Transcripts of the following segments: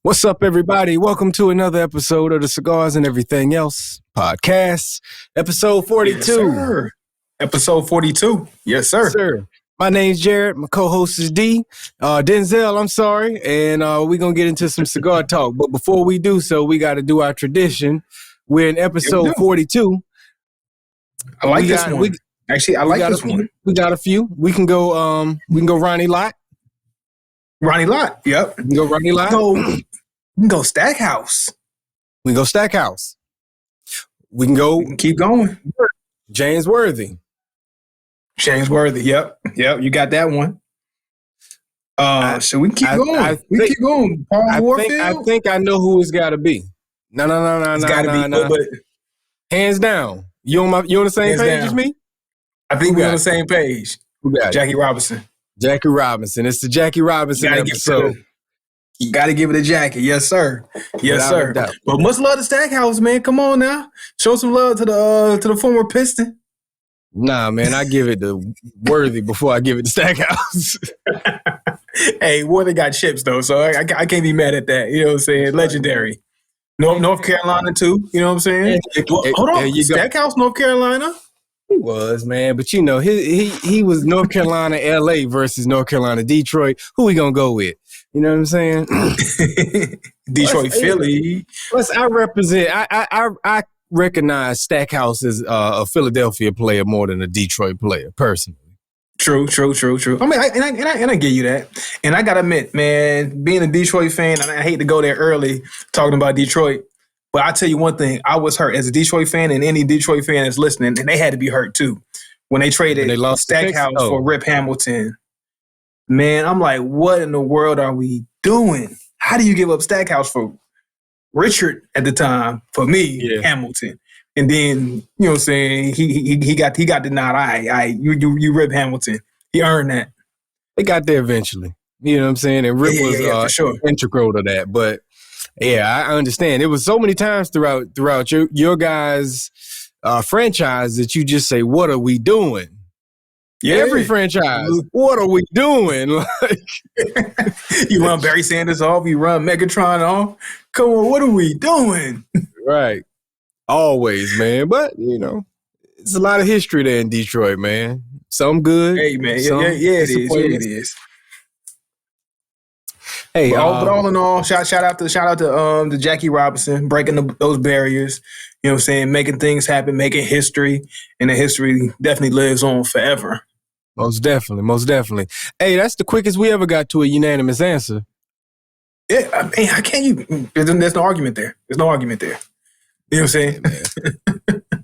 What's up, everybody? Welcome to another episode of the Cigars and Everything Else podcast, episode 42. Yes, sir. Episode 42. Yes, sir. Yes, sir. My name's Jared. My co-host is D. Denzel, I'm sorry. And we're going to get into some cigar talk. But before we do so, we got to do our tradition. We're in episode 42. I like this one. I like this one. We got a few. We can go Ronnie Lott. Ronnie Lott. Yep. We can go Ronnie Lott. We can go Stackhouse. We can go Stackhouse. We can go. We can keep going. James Worthy. James Worthy. Yep. You got that one. So we can keep going. Keep going. Paul Warfield. I think I know who it's got to be. No. It's got to be. But hands down. You on the same page as me? I think we're on the same page. Who got Jackie Robinson. Jackie Robinson. It's the Jackie Robinson episode. You got to give it a Jackie. Yes, sir. Yes, sir. But much love to Stackhouse, man. Come on now. Show some love to the former Piston. Nah, man. I give it to Worthy before I give it to Stackhouse. Hey, Worthy got chips, though, so I can't be mad at that. You know what I'm saying? Legendary. North Carolina, too. You know what I'm saying? Hold on. Stackhouse, North Carolina? He was, man. But, you know, he was North Carolina, L.A. versus North Carolina, Detroit. Who we going to go with? You know what I'm saying? Detroit, Philly. Plus, I represent. I recognize Stackhouse as a Philadelphia player more than a Detroit player, personally. True. I mean, I give you that. And I gotta admit, man, being a Detroit fan, and I hate to go there early talking about Detroit, but I tell you one thing: I was hurt as a Detroit fan, and any Detroit fan that's listening, and they had to be hurt too when they traded Stackhouse for Rip Hamilton. Man, I'm like, what in the world are we doing? How do you give up Stackhouse for Richard at the time? For me, Hamilton, and then you know what I'm saying? He got denied. You Rip Hamilton. He earned that. They got there eventually. You know what I'm saying? And Rip was for sure integral to that. But yeah, I understand. It was so many times throughout your guys' franchise that you just say, "What are we doing?" Yeah. Every franchise, what are we doing? You run Barry Sanders off, you run Megatron off. Come on, what are we doing? Right. Always, man. But, you know, it's a lot of history there in Detroit, man. Some good. Hey, man. It is. Hey, but all in all, shout out to Jackie Robinson breaking those barriers. You know what I'm saying? Making things happen, making history, and the history definitely lives on forever. Most definitely. Hey, that's the quickest we ever got to a unanimous answer. Yeah, I mean, how can you? There's no argument there. You know what I'm saying?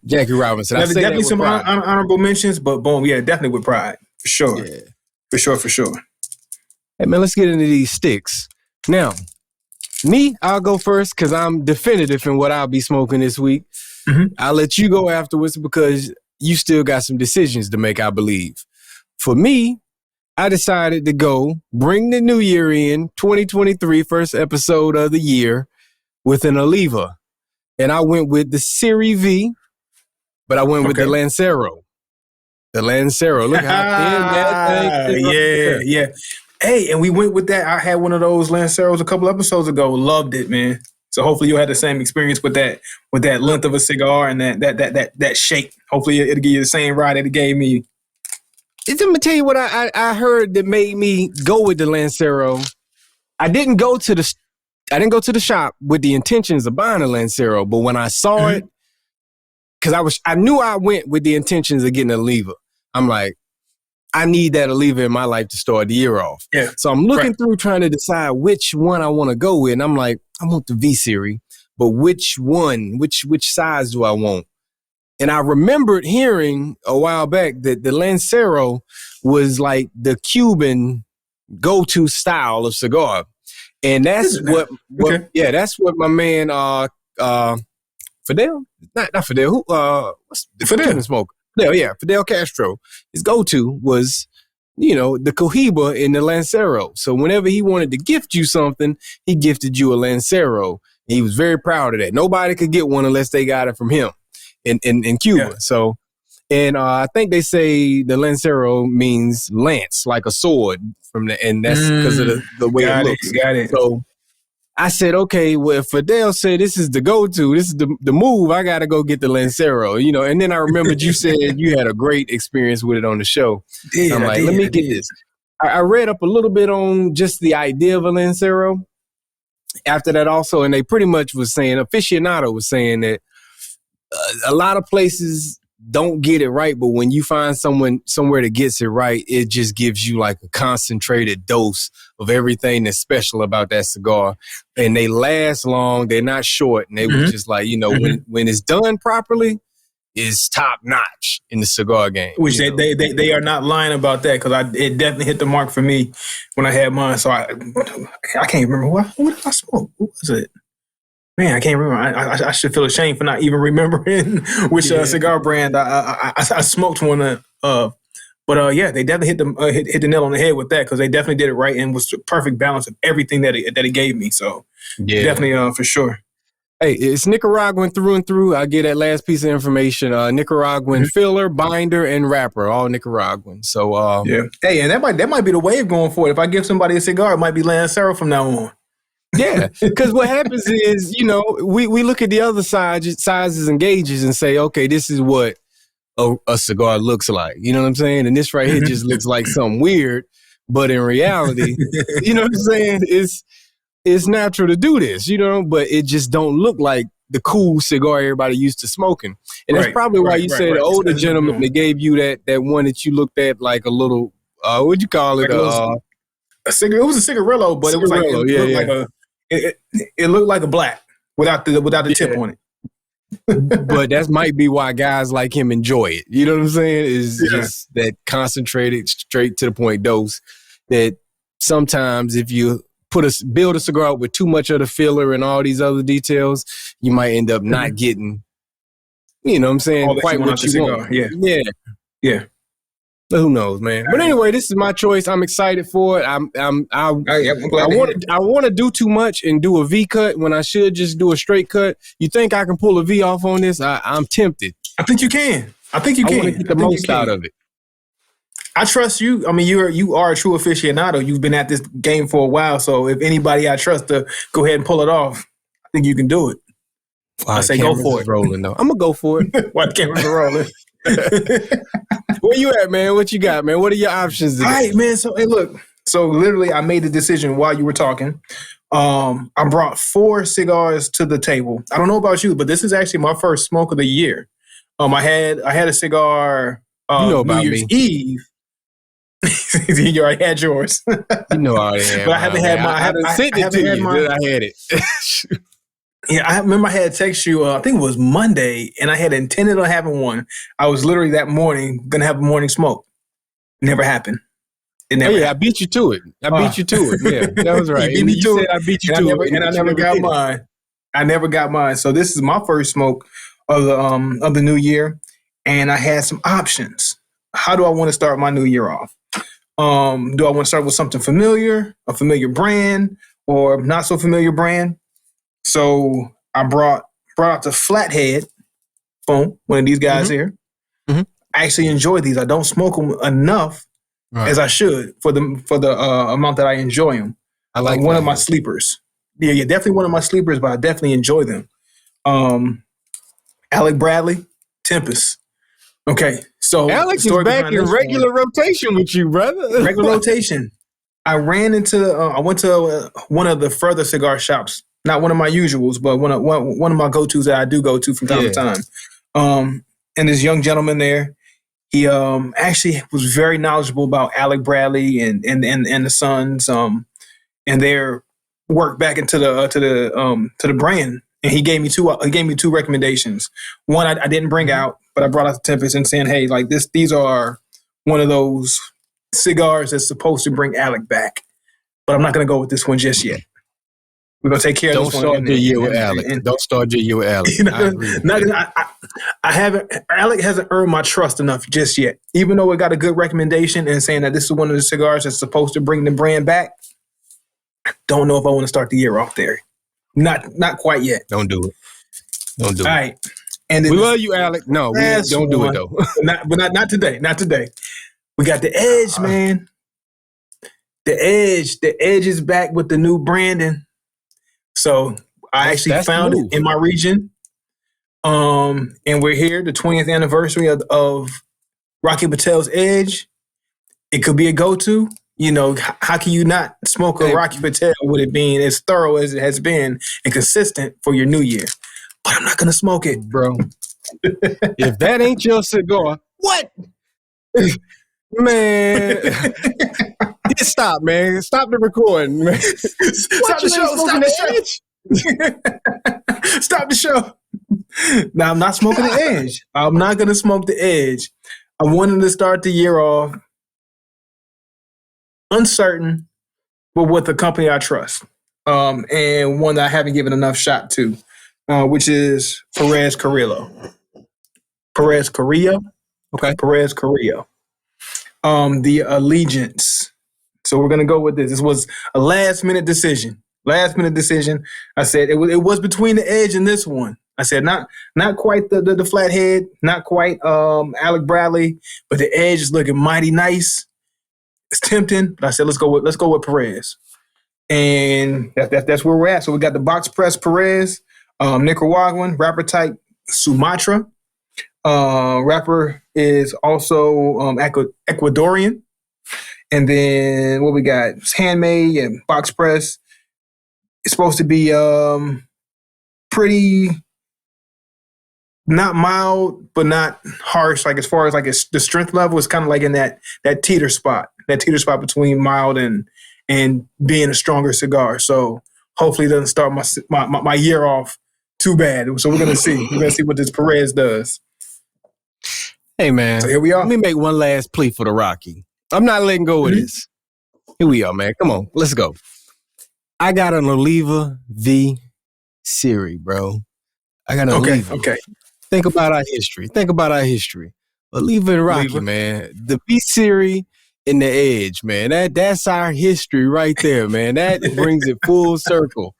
Jackie Robinson. Definitely some honorable mentions, but boom, yeah, definitely with pride. For sure. Yeah. For sure. Hey, man, let's get into these sticks. Now, I'll go first because I'm definitive in what I'll be smoking this week. Mm-hmm. I'll let you go afterwards because you still got some decisions to make, I believe. For me, I decided to bring the new year in, 2023, first episode of the year, with an Oliva. And I went with the Serie V, but I went with the Lancero. The Lancero. Look how thin that thing is. Yeah. Hey, and we went with that. I had one of those Lanceros a couple episodes ago. Loved it, man. So hopefully you had the same experience with that length of a cigar and that shape. Hopefully it'll give you the same ride that it gave me. Let me tell you what I heard that made me go with the Lancero. I didn't go to the shop with the intentions of buying a Lancero, but when I saw it, because I knew I went with the intentions of getting an Oliva. I'm like, I need that Oliva in my life to start the year off. Yeah. So I'm looking through trying to decide which one I want to go with. And I'm like, I want the V series, but which one, which size do I want? And I remembered hearing a while back that the Lancero was like the Cuban go-to style of cigar. And that's that's what my man Fidel? Not Fidel. What's the Fidel smoker? Fidel Castro. His go-to was, the Cohiba in the Lancero. So whenever he wanted to gift you something, he gifted you a Lancero. And he was very proud of that. Nobody could get one unless they got it from him in Cuba. Yeah. So, and I think they say the Lancero means lance, like a sword, and that's because of the way it looks. Got it. So I said, okay, well, if Patel said this is the go-to, this is the move, I got to go get the Lancero, and then I remembered you said you had a great experience with it on the show. I'm like, let me get this. I read up a little bit on just the idea of a Lancero after that also, and they pretty much was saying, aficionado was saying that a lot of places don't get it right, but when you find someone somewhere that gets it right, it just gives you like a concentrated dose of everything that's special about that cigar. And they last long, they're not short. And they was just like, when it's done properly, is top notch in the cigar game. Which they are not lying about that, because it definitely hit the mark for me when I had mine. So I can't remember what did I smoke? What was it? Man, I can't remember. I should feel ashamed for not even remembering which cigar brand I smoked one of. But they definitely hit the nail on the head with that, because they definitely did it right and was the perfect balance of everything that it gave me. So definitely for sure. Hey, it's Nicaraguan through and through. I get that last piece of information. Nicaraguan filler, binder, and wrapper, all Nicaraguan. So Hey, and that might be the wave going forward. If I give somebody a cigar, it might be Lancero from now on. Yeah, because what happens is, we look at the other sizes and gauges and say, okay, this is what a cigar looks like. You know what I'm saying? And this right here just looks like something weird. But in reality, you know what I'm saying? It's natural to do this, but it just don't look like the cool cigar everybody used to smoking. And that's probably why you said the older gentleman, they gave you that one that you looked at like a little, what'd you call it? A cigar. It was a cigarillo, but it was like it looked like a black without the tip on it. But that might be why guys like him enjoy it. You know what I'm saying? Is just that concentrated, straight to the point dose that sometimes if you build a cigar with too much of the filler and all these other details, you might end up not getting, you know what I'm saying, quite what you want. Yeah. But who knows, man? But anyway, this is my choice. I'm excited for it. I want to do too much and do a V cut when I should just do a straight cut. You think I can pull a V off on this? I'm tempted. I think you can. I want to get the most out of it. I trust you. I mean, you are a true aficionado. You've been at this game for a while. So if anybody I trust to go ahead and pull it off, I think you can do it. I say go for it. Rolling though. I'm gonna go for it. Why the cameras are rolling? Where you at, man? What you got, man? What are your options today? All right, man. So, hey, look. So, literally, I made the decision while you were talking. I brought 4 cigars to the table. I don't know about you, but this is actually my first smoke of the year. I had a cigar New Year's Eve. You already had yours. You know I already had. But I haven't had mine. I sent it to you. Then I had it. Yeah, I remember I had text you, I think it was Monday, and I had intended on having one. I was literally that morning going to have a morning smoke. Never happened. It never happened. I beat you to it. I beat you to it. Yeah, that was right. You beat me to it. I beat you to it. And I never got mine. I never got mine. So this is my first smoke of the new year, and I had some options. How do I want to start my new year off? Do I want to start with something familiar, a familiar brand, or not so familiar brand? So I brought out the Flathead, boom, one of these guys here. I actually enjoy these. I don't smoke them enough as I should for the amount that I enjoy them. I like one of my sleepers. Yeah, definitely one of my sleepers, but I definitely enjoy them. Alec Bradley, Tempest. Okay, so Alex is back in regular rotation with you, brother. Regular rotation. I went to one of the further cigar shops. Not one of my usuals, but one of my go-tos that I do go to from time to time. And this young gentleman there, he actually was very knowledgeable about Alec Bradley and the Sons and their work back into the brand. And he gave me two recommendations. One I didn't bring out, but I brought out the Tempest and saying, hey, like these are one of those cigars that's supposed to bring Alec back. But I'm not going to go with this one just yet. We're going to take care of this one. Don't start your year with Alec. Don't start your year with Alec. I haven't. Alec hasn't earned my trust enough just yet. Even though it got a good recommendation and saying that this is one of the cigars that's supposed to bring the brand back, I don't know if I want to start the year off there. Not quite yet. Don't do it. All right. And then we love you, Alec. No, we don't do it though. Not today. Not today. We got the Edge, man. The Edge is back with the new branding. So I actually found it in my region. And we're here, the 20th anniversary of Rocky Patel's Edge. It could be a go-to. You know, how can you not smoke a Rocky Patel with it being as thorough as it has been and consistent for your new year? But I'm not going to smoke it. Bro. If that ain't your cigar, what? Man. Stop, man. Stop the recording, man. Stop the show. Stop the show. Stop the show. Now, I'm not smoking the Edge. I'm not going to smoke the Edge. I wanted to start the year off uncertain, but with a company I trust, and one that I haven't given enough shot to, which is Perez Carrillo. Okay. Perez Carrillo. The Allegiance. So we're gonna go with this. This was a last minute decision. I said it was between the Edge and this one. I said not quite the flathead, not quite Alec Bradley, but the Edge is looking mighty nice. It's tempting, but I said let's go with Perez, and that's where we're at. So we got the box press Perez, Nicaraguan wrapper type Sumatra. Wrapper is also Ecuadorian, and then what we got? It's handmade and box press. It's supposed to be pretty. Not mild, but not harsh. Like as far as like the strength level, it's kind of like in that teeter spot between mild and being a stronger cigar. So hopefully it doesn't start my year off too bad. So we're gonna see. We're gonna see what this Perez does. Hey man, so here we are. Let me make one last plea for the Rocky. I'm not letting go of this. Here we are, man. Come on, let's go. I got an Oliva V serie, bro. I got an Oliva. Okay. Think about our history. Oliva and Rocky, man. The V serie and the Edge, man. That's our history right there, man. That brings it full circle.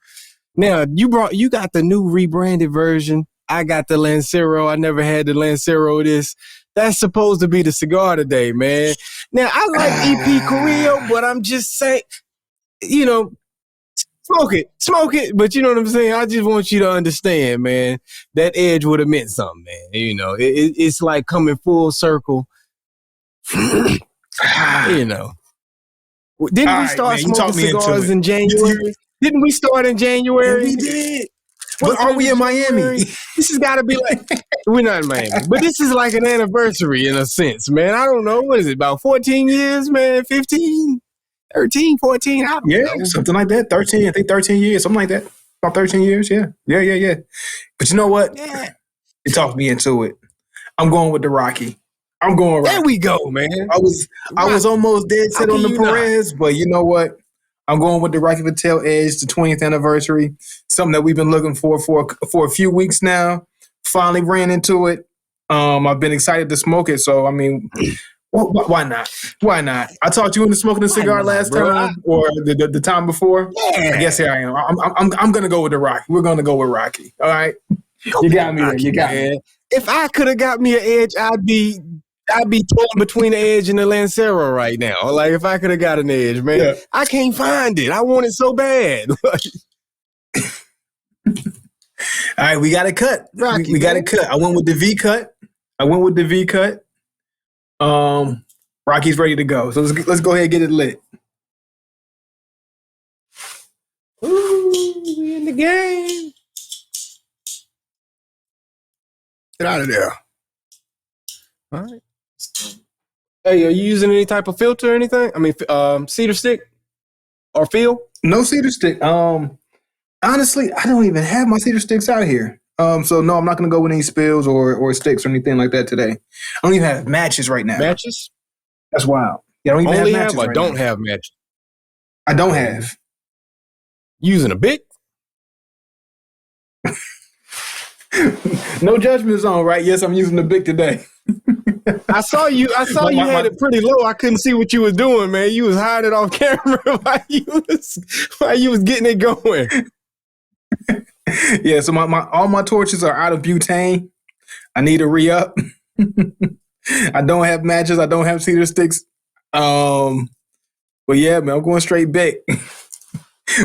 Now, you got the new rebranded version. I got the Lancero. I never had the Lancero. That's supposed to be the cigar today, man. Now, I like EP Carrillo, but I'm just saying, you know, smoke it. But you know what I'm saying? I just want you to understand, man, that Edge would have meant something, man. You know, it's like coming full circle. You know. Didn't we start smoking cigars in January? Didn't we start in January? Yeah, we did. But are we in Miami? This has got to be like, we're not in Miami, but this is like an anniversary in a sense, man. I don't know. What is it, about 14 years, man? 15? 13, 14, I don't know. Something like that. 13, I think 13 years, something like that. About 13 years, yeah. But you know what? Yeah. It talked me into it. I'm going with the Rocky. I'm going Rocky. There we go, man. I was almost dead set on the Perez, but you know what? I'm going with the Rocky Patel Edge, the 20th anniversary. Something that we've been looking for a few weeks now. Finally ran into it. I've been excited to smoke it, so I mean, why not? Why not? I talked you into smoking a cigar last time or the time before. Yeah. I guess here I am. I'm gonna go with the Rocky. We're gonna go with Rocky. All right. You got me there. You got me. If I could have got me an Edge, I'd be torn between the Edge and the Lancero right now. Like if I could have got an Edge, man. Yeah. I can't find it. I want it so bad. All right, we got to cut. Rocky, we got to cut. I went with the V cut. Rocky's ready to go. So let's go ahead and get it lit. Ooh, we in the game. Get out of there. All right. Hey, are you using any type of filter or anything? I mean, cedar stick or feel? No cedar stick. Honestly, I don't even have my cedar sticks out here. So no, I'm not gonna go with any spills or sticks or anything like that today. I don't even have matches right now. Matches? That's wild. Yeah, I don't even Only have matches. Have or right don't now. Have matches. I don't have. Using a Bic? No judgment zone, right? Yes, I'm using the Bic today. I saw you had it pretty low. I couldn't see what you was doing, man. You was hiding it off camera while you was getting it going. Yeah, so all my torches are out of butane. I need to re-up. I don't have matches. I don't have cedar sticks. But yeah, man, I'm going straight Bic.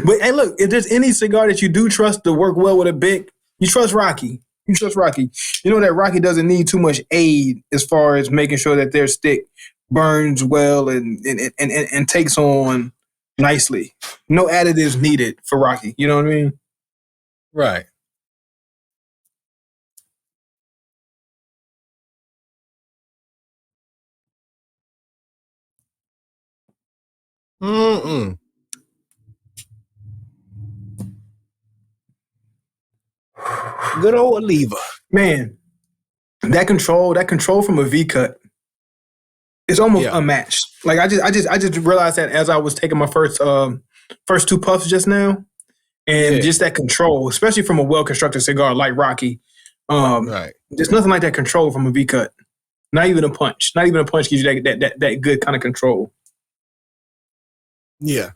But hey, look, if there's any cigar that you do trust to work well with a Bic, you trust Rocky. You trust Rocky. You know that Rocky doesn't need too much aid as far as making sure that their stick burns well and takes on nicely. No additives needed for Rocky. You know what I mean? Right. Mm-mm. Good old Oliva. Man, that control from a V cut is almost unmatched. Like I just realized that as I was taking my first two puffs just now, and just that control, especially from a well constructed cigar like Rocky. Right. There's nothing like that control from a V cut. Not even a punch. Not even a punch gives you that good kind of control. Yeah.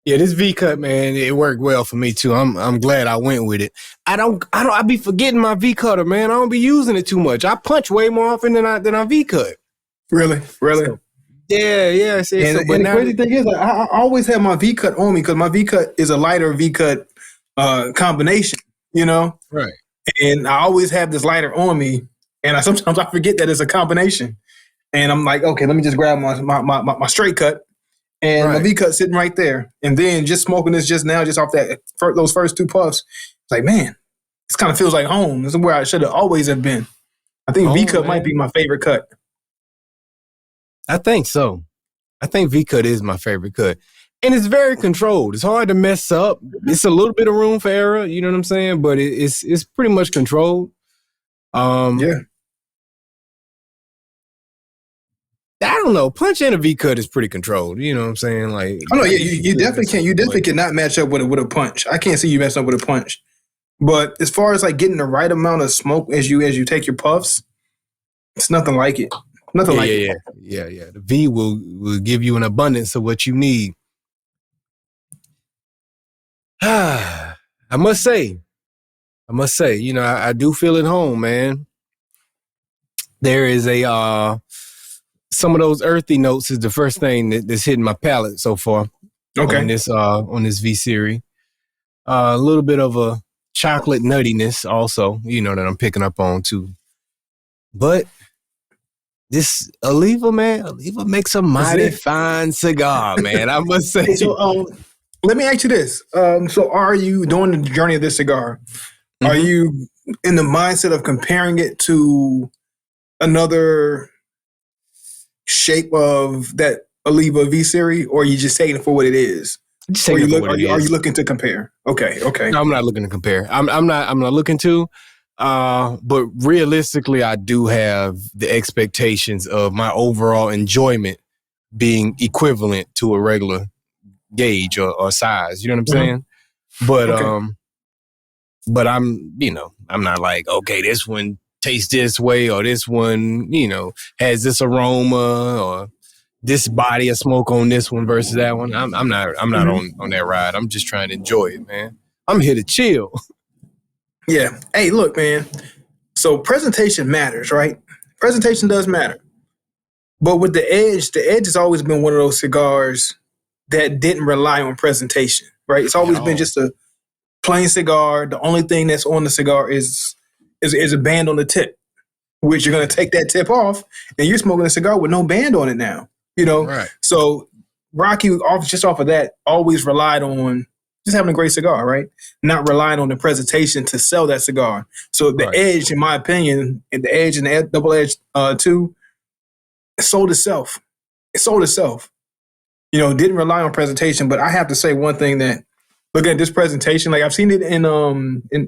Yeah, this V cut, man, it worked well for me too. I'm glad I went with it. I be forgetting my V cutter, man. I don't be using it too much. I punch way more often than I V cut. Really? So, yeah. And the crazy thing is, I always have my V cut on me because my V cut is a lighter V cut combination, you know? Right. And I always have this lighter on me, and sometimes I forget that it's a combination. And I'm like, okay, let me just grab my straight cut. And my V cut sitting right there. And then just smoking this just now, just off those first two puffs, it's like, man, this kind of feels like home. This is where I should have always have been. I think V cut might be my favorite cut. I think so. I think V cut is my favorite cut. And it's very controlled. It's hard to mess up. It's a little bit of room for error, you know what I'm saying? But it's pretty much controlled. Yeah. I don't know. Punch and a V cut is pretty controlled. You know what I'm saying? Like, oh no, yeah, you definitely can't. You definitely cannot match up with a punch. I can't see you messing up with a punch. But as far as like getting the right amount of smoke as you take your puffs, it's nothing like it. Nothing like it. Yeah. The V will give you an abundance of what you need. I must say, you know, I do feel at home, man. There is some of those earthy notes is the first thing that's hitting my palate so far. Okay. On this V series. A little bit of a chocolate nuttiness also, you know, that I'm picking up on too. But this Oliva makes a mighty fine cigar, man. I must say. So, let me ask you this. So are you doing the journey of this cigar? Mm-hmm. Are you in the mindset of comparing it to another shape of that Oliva V series, or are you just taking it for what it is? Are you looking to compare? Okay. No, I'm not looking to compare. I'm not looking to. But realistically, I do have the expectations of my overall enjoyment being equivalent to a regular gauge or size. You know what I'm saying? But but I'm not like, okay, this one tastes this way, or this one, you know, has this aroma, or this body of smoke on this one versus that one. I'm not on that ride. I'm just trying to enjoy it, man. I'm here to chill. Yeah. Hey, look, man. So presentation matters, right? Presentation does matter. But with the Edge has always been one of those cigars that didn't rely on presentation, right? It's always been just a plain cigar. The only thing that's on the cigar is a band on the tip, which you're going to take that tip off, and you're smoking a cigar with no band on it now, you know? Right. So Rocky, just off of that, always relied on just having a great cigar, right? Not relying on the presentation to sell that cigar. So the Edge, in my opinion, and the Edge and the Double Edge too, it sold itself. You know, didn't rely on presentation. But I have to say one thing, that looking at this presentation, like I've seen it in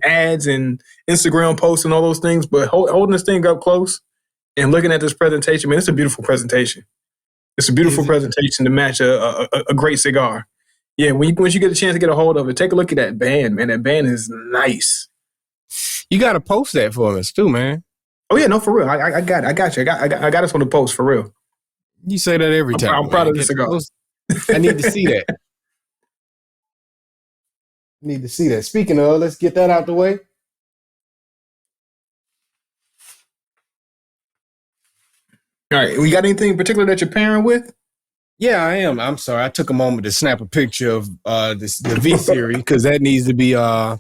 ads and Instagram posts and all those things, but holding this thing up close and looking at this presentation, man, it's a beautiful presentation. It's a beautiful presentation to match a great cigar. Yeah, once you get a chance to get a hold of it, take a look at that band, man. That band is nice. You got to post that for us too, man. Oh yeah, no, for real. I got you. I got us on the post for real. You say that every time. I'm proud of the cigar. I need to see that. Need to see that. Speaking of, let's get that out the way. All right. We got anything in particular that you're pairing with? Yeah, I am. I'm sorry. I took a moment to snap a picture of the V series because that needs to be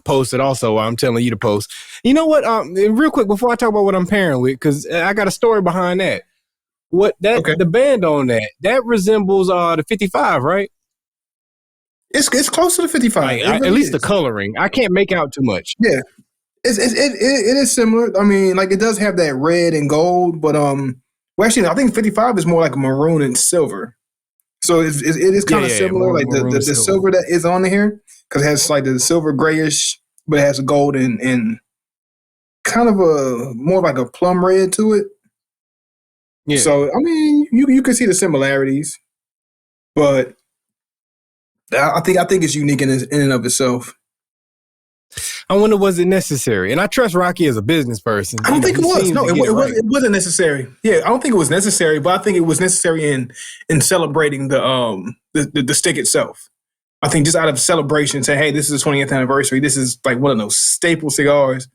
posted also. I'm telling you to post. You know what? Real quick before I talk about what I'm pairing with, because I got a story behind that. The band on that resembles the 55, right? It's close to the 55. Like, at least the coloring. I can't make out too much. Yeah, it is similar. I mean, like it does have that red and gold, but well, actually, I think 55 is more like maroon and silver. So it is kind of similar, like the silver that is on here, because it has like the silver grayish, but it has a gold and kind of a more like a plum red to it. Yeah. So I mean, you can see the similarities, but I think it's unique in and of itself. I wonder, was it necessary? And I trust Rocky as a business person. I don't think it was. No, it wasn't necessary. Yeah, I don't think it was necessary, but I think it was necessary in celebrating the stick itself. I think just out of celebration, say, hey, this is the 20th anniversary. This is like one of those staple cigars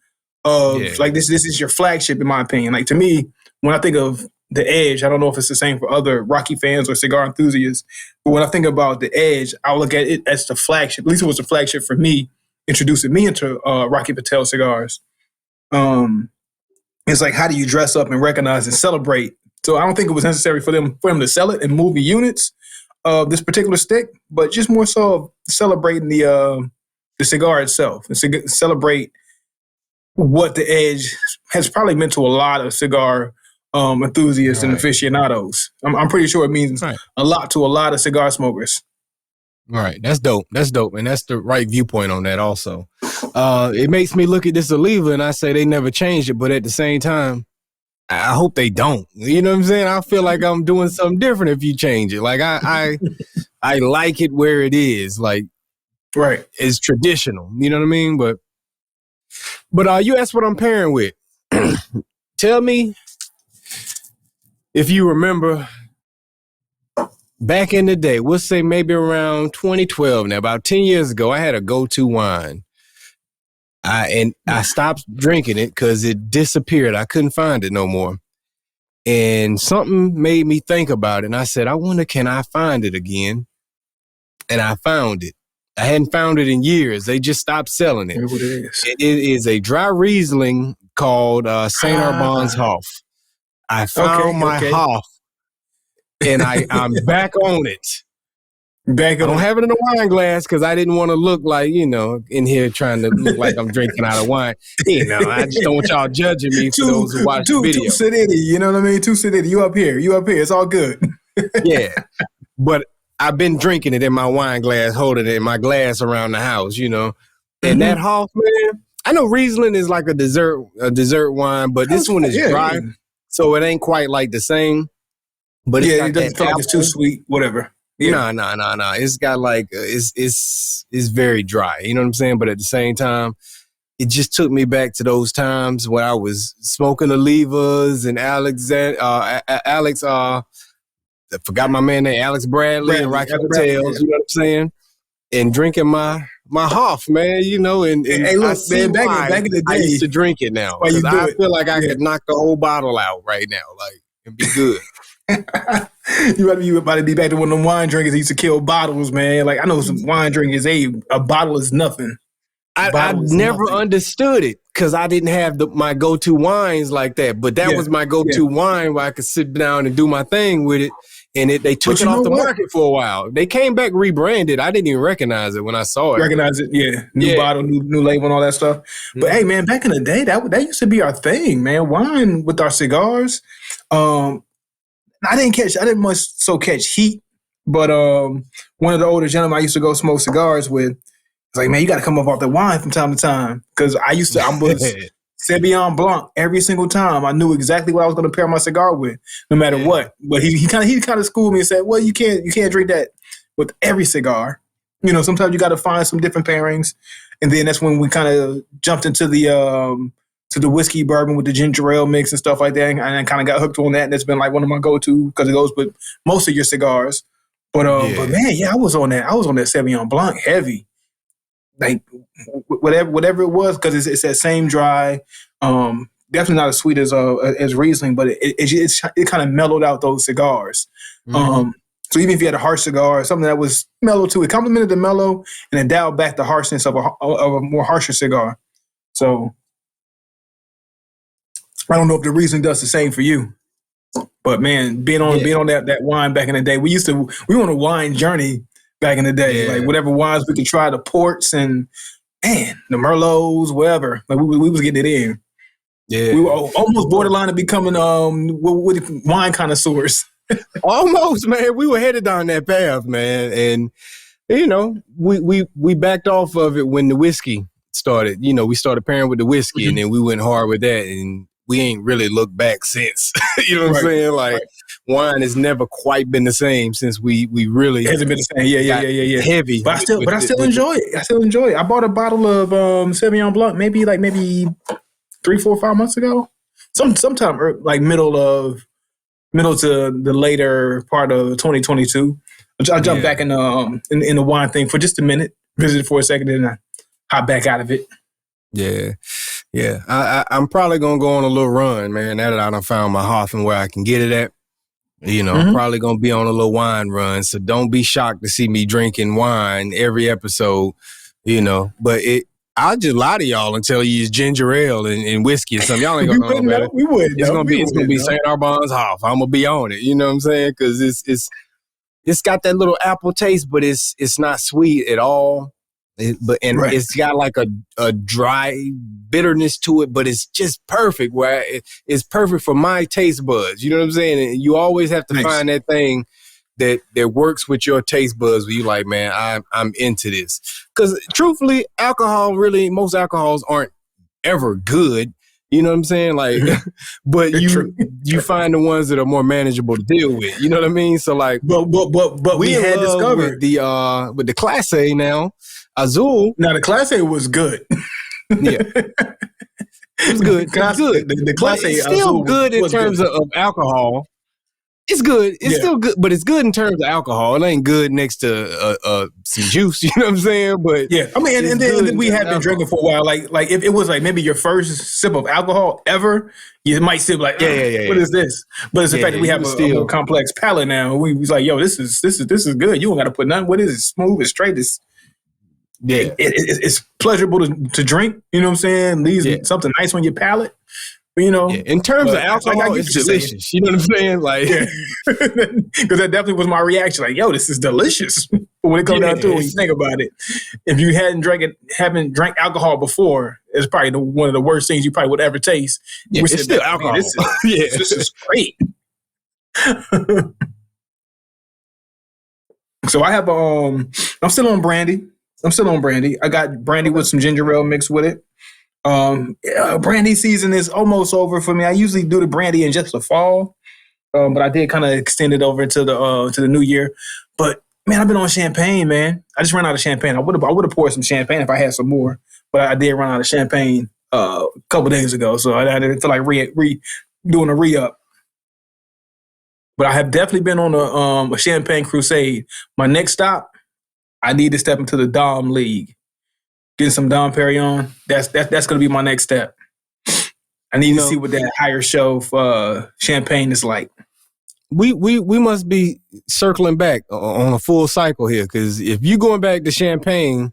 of like this is your flagship, in my opinion. Like to me, when I think of the Edge, I don't know if it's the same for other Rocky fans or cigar enthusiasts, but when I think about the Edge, I'll look at it as the flagship. At least it was the flagship for me, introducing me into Rocky Patel cigars. It's like, how do you dress up and recognize and celebrate? So I don't think it was necessary for them to sell it in movie units of this particular stick, but just more so celebrating the cigar itself and celebrate what the Edge has probably meant to a lot of cigar enthusiasts and aficionados. I'm pretty sure it means a lot to a lot of cigar smokers. Right. That's dope. And that's the right viewpoint on that also. It makes me look at this Oliva and I say they never changed it, but at the same time, I hope they don't. You know what I'm saying? I feel like I'm doing something different if you change it. Like I like it where it is. Like, right. It's traditional. You know what I mean? But you asked what I'm pairing with. Tell me if you remember back in the day, we'll say maybe around 2012 now, about 10 years ago, I had a go-to wine. I stopped drinking it because it disappeared. I couldn't find it no more. And something made me think about it. And I said, I wonder, can I find it again? And I found it. I hadn't found it in years. They just stopped selling it. What it is. It is a dry Riesling called St. Arbon's Hoff. I found my Hoff. And I'm back on it. I don't have it in a wine glass because I didn't want to look like, in here trying to look like I'm drinking out of wine. I just don't want y'all judging me for those who watch the video. Too acidity, you know what I mean? Too acidity. You up here. It's all good. Yeah. But I've been drinking it in my wine glass, holding it in my glass around the house, And that Hoff, man, I know Riesling is like a dessert wine, but this one is dry, so it ain't quite like the same. But it doesn't feel like it's too sweet, whatever. Yeah. No. It's got like it's very dry. You know what I'm saying? But at the same time, it just took me back to those times when I was smoking Olivas and Alex. I forgot my man name, Alex Bradley and Rocky Patels. You know what I'm saying? And drinking my Hoff, man. And hey, look, man, back in the day, I used to drink it now because I feel like I could knock the whole bottle out right now, like it'd be good. You about to be back to one of them wine drinkers that used to kill bottles, man. Like I know some wine drinkers, a bottle is nothing. I never understood it because I didn't have my go-to wines like that. But that was my go-to wine where I could sit down and do my thing with it. And they took it off the market for a while. They came back rebranded. I didn't even recognize it when I saw it. Recognize it, yeah. New bottle, new label, and all that stuff. But hey, man, back in the day, that used to be our thing, man. Wine with our cigars. I didn't much so catch heat, but one of the older gentlemen I used to go smoke cigars with was like, man, you got to come up off the wine from time to time. Because I was Sauvignon Blanc every single time. I knew exactly what I was going to pair my cigar with, no matter what. But he kind of schooled me and said, well, you can't drink that with every cigar. Sometimes you got to find some different pairings. And then that's when we kind of jumped into the whiskey bourbon with the ginger ale mix and stuff like that. And I kind of got hooked on that. And that's been like one of my go-to because it goes with most of your cigars. But man, I was on that Sauvignon Blanc heavy. Like whatever it was, because it's that same dry, definitely not as sweet as Riesling, but it kind of mellowed out those cigars. So So even if you had a harsh cigar, something that was mellow too, it complemented the mellow and it dialed back the harshness of a more harsher cigar. So I don't know if the Riesling does the same for you. But man, being on that wine back in the day, we were on a wine journey back in the day. Like whatever wines we could try, the ports and the Merlots, whatever. Like we was getting it in. Yeah, we were almost borderline of becoming wine connoisseurs. Almost, man. We were headed down that path, man, and we backed off of it when the whiskey started. We started pairing with the whiskey, and then we went hard with that, and we ain't really looked back since. You know what I'm saying? Like wine has never quite been the same since we really it hasn't been the same. Yeah. Heavy, but I still enjoy it. I still enjoy it. I bought a bottle of Sauvignon Blanc maybe 3, 4, 5 months ago. Sometime like middle to the later part of 2022. I jumped back in the wine thing for just a minute, visited for a second, and I hop back out of it. Yeah. I'm probably gonna go on a little run, man. Now that I done found my hearth and where I can get it at, I'm probably gonna be on a little wine run. So don't be shocked to see me drinking wine every episode, But I'll just lie to y'all and tell you it's ginger ale and whiskey or something. Y'all ain't gonna know about it. We would. It's gonna be St. Arbon's Hoff. I'm gonna be on it. You know what I'm saying? Because it's got that little apple taste, but it's not sweet at all. It's got like a dry bitterness to it, but it's just perfect. Where it's perfect for my taste buds. You know what I'm saying? And you always have to find that thing that works with your taste buds. Where you like, man, I'm into this. Because truthfully, most alcohols aren't ever good. You know what I'm saying? Like, but you find the ones that are more manageable to deal with. You know what I mean? So like, but we had discovered with the Class A now. Azul. Now the Class A was good. Yeah, it was good. The Class A is still good in terms of alcohol. It's good. It's still good, but it's good in terms of alcohol. It ain't good next to some juice. You know what I'm saying? But yeah, I mean, and then we had been drinking for a while. Like if it was like maybe your first sip of alcohol ever, you might sip like, what is this? But it's the fact that we have a more complex palate now. We was like, yo, this is good. You don't got to put nothing. What is it? Smooth. It's straight. It's pleasurable to drink. You know what I'm saying? Leaves something nice on your palate. In terms of alcohol, it's delicious. You know what I'm saying? Like, because that definitely was my reaction. Like, yo, this is delicious. But when it comes down to it, when you think about it, if you haven't drank alcohol before, it's probably one of the worst things you probably would ever taste. Yeah, it's still alcohol. This is great. So I have I'm still on brandy. I got brandy with some ginger ale mixed with it. Brandy season is almost over for me. I usually do the brandy in just the fall, but I did kind of extend it over to the new year. But man, I've been on champagne, man. I just ran out of champagne. I would have poured some champagne if I had some more, but I did run out of champagne a couple days ago, so I didn't feel like doing a re-up. But I have definitely been on a champagne crusade. My next stop, I need to step into the Dom League. Getting some Dom Perignon. That's going to be my next step. I need to see what that higher shelf champagne is like. We must be circling back on a full cycle here, because if you going back to champagne,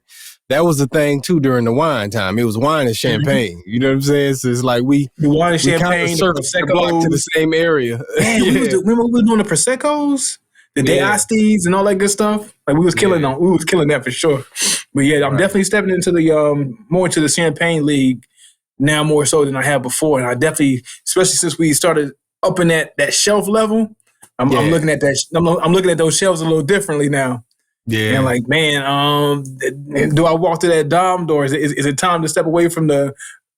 that was the thing too during the wine time. It was wine and champagne. Mm-hmm. You know what I'm saying? So it's like the wine and champagne, circle to the same area. Man, remember we were doing the Proseccos, the De Astis, and all that good stuff. Like we was killing them. We was killing that for sure. But yeah, I'm definitely stepping into the more into the champagne league now, more so than I have before. And I definitely, especially since we started up in that shelf level, I'm looking at that. I'm looking at those shelves a little differently now. Yeah, and like, man, do I walk to that Dom door? Is it time to step away from the,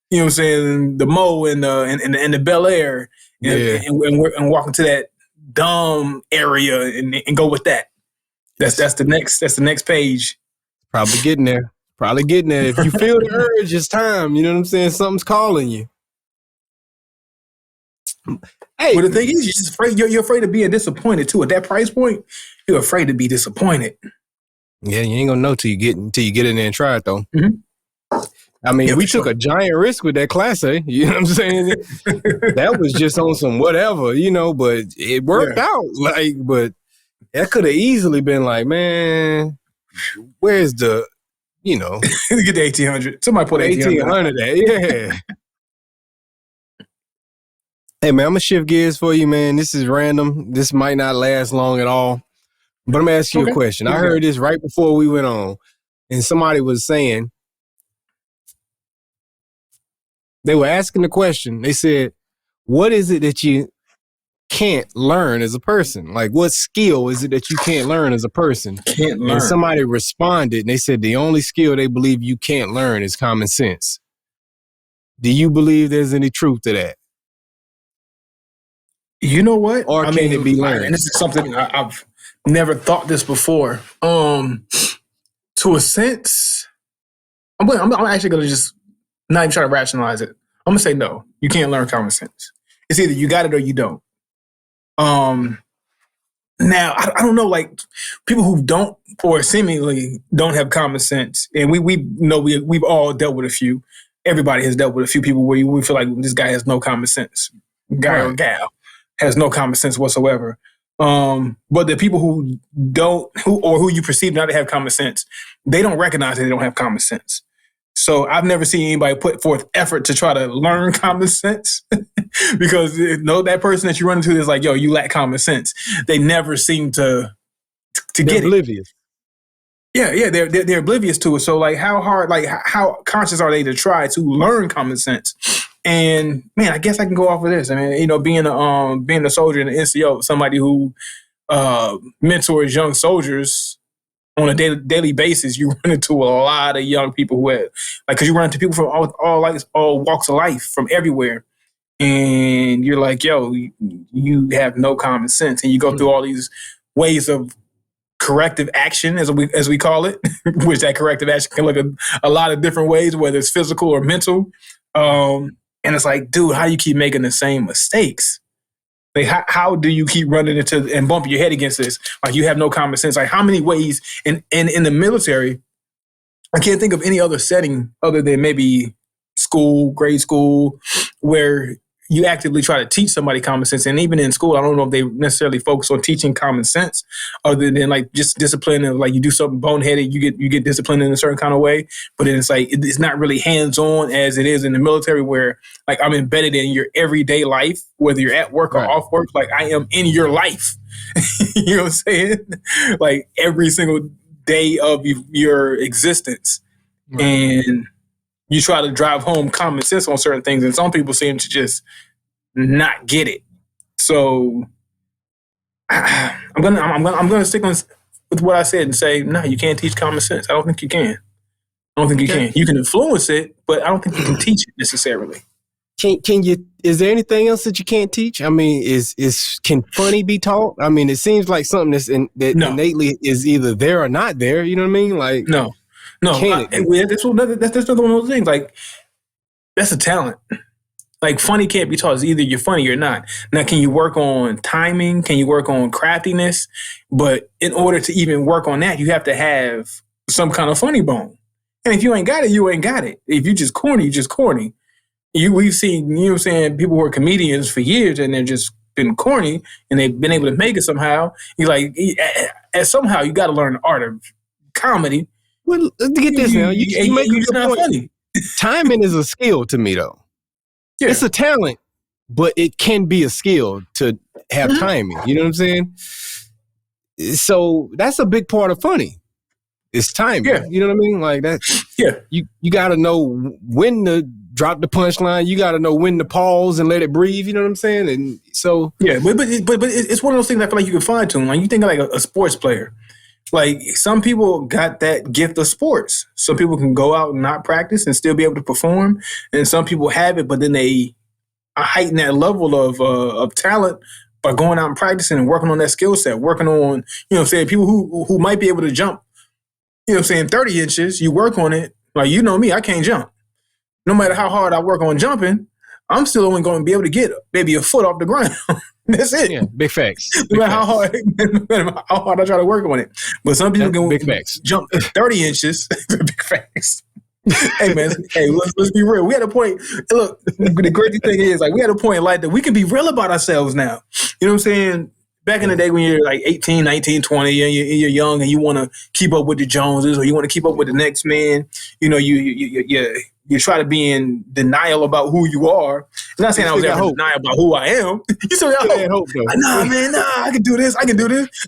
you know what I'm saying, the Mo and the Bel Air, and walk into that Dom area and go with that? That's the next page. Probably getting there. If you feel the urge, it's time. You know what I'm saying? Something's calling you. Hey, but the thing is, you're afraid of being disappointed too. At that price point, you're afraid to be disappointed. Yeah, you ain't gonna know till you get in there and try it though. Mm-hmm. I mean, we took a giant risk with that Class A. You know what I'm saying? That was just on some whatever, but it worked out. But That could have easily been like, man, where's the, Get the 1800. Somebody put 1800 at, yeah. Hey, man, I'm going to shift gears for you, man. This is random. This might not last long at all. But I'm going to ask you a question. I heard this right before we went on, and somebody was saying, they were asking the question. They said, what is it that you can't learn as a person? Like, what skill is it that you can't learn as a person? Can't learn. And somebody responded, and they said the only skill they believe you can't learn is common sense. Do you believe there's any truth to that? You know what? Or can it be learned? And this is something I've never thought this before. To a sense, I'm actually going to just not even try to rationalize it. I'm going to say no. You can't learn common sense. It's either you got it or you don't. Now, I don't know, like people who don't or seemingly don't have common sense, and we know we've all dealt with a few. Everybody has dealt with a few people where we feel like this guy has no common sense. Guy or gal has no common sense whatsoever. But the people who you perceive not to have common sense, they don't recognize that they don't have common sense. So I've never seen anybody put forth effort to try to learn common sense because that person that you run into is like, yo, you lack common sense. They never seem to get oblivious. Yeah, they're oblivious to it. So like, how conscious are they to try to learn common sense? And man, I guess I can go off of this. I mean, being a soldier in the NCO, somebody who mentors young soldiers on a daily basis, you run into a lot of young people who have, because you run into people from all walks of life, from everywhere, and you're like, yo, you have no common sense, and you go through all these ways of corrective action, as we call it, which that corrective action can look a lot of different ways, whether it's physical or mental. And it's like, dude, how do you keep making the same mistakes? Like, how do you keep running into and bumping your head against this? Like, you have no common sense. Like, how many ways in the military, I can't think of any other setting other than maybe school, grade school, where you actively try to teach somebody common sense. And even in school, I don't know if they necessarily focus on teaching common sense other than like just discipline of like you do something boneheaded, you get disciplined in a certain kind of way. But then it's like, it's not really hands-on as it is in the military where like I'm embedded in your everyday life, whether you're at work or off work, like I am in your life. You know what I'm saying? Like every single day of your existence. Right. And you try to drive home common sense on certain things, and some people seem to just not get it. So I'm gonna stick on with what I said and say, no, you can't teach common sense. I don't think you can. Can. You can influence it, but I don't think you can teach it necessarily. Can you? Is there anything else that you can't teach? I mean, can funny be taught? I mean, it seems like something that innately is either there or not there. You know what I mean? Like no. That's another one of those things. Like, that's a talent. Like, funny can't be taught. It's either you're funny or not. Now, can you work on timing? Can you work on craftiness? But in order to even work on that, you have to have some kind of funny bone. And if you ain't got it, you ain't got it. If you just corny, you just corny. We've seen, you know what I'm saying, people who are comedians for years and they're just been corny and they've been able to make it somehow. You're like, somehow you got to learn the art of comedy. Well, get this now. You make a good point. Funny. Timing is a skill to me, though. Yeah. It's a talent, but it can be a skill to have timing. You know what I'm saying? So that's a big part of funny. It's timing. Yeah. You know what I mean? Like that. Yeah. You got to know when to drop the punchline. You got to know when to pause and let it breathe. You know what I'm saying? And so yeah, but it's one of those things I feel like you can fine tune. Like you think of like a sports player. Like some people got that gift of sports. Some people can go out and not practice and still be able to perform. And some people have it, but then they heighten that level of talent by going out and practicing and working on that skill set, working on, you know what I'm saying, people who might be able to jump, you know what I'm saying, 30 inches, you work on it. Like, you know me, I can't jump. No matter how hard I work on jumping, I'm still only going to be able to get maybe a foot off the ground. That's it. Yeah, big facts. No matter how hard I try to work on it. But some people can jump 30 inches. Big facts. Hey, man. Hey, let's be real. We had a point. Look, the crazy thing is, like, we had a point like that. We can be real about ourselves now. You know what I'm saying? Back in the day when you're like 18, 19, 20, and you're young and you want to keep up with the Joneses or you want to keep up with the next man, you try to be in denial about who you are. I'm not saying I was ever in denial about who I am. You still got hope. Nah, man, I can do this. Let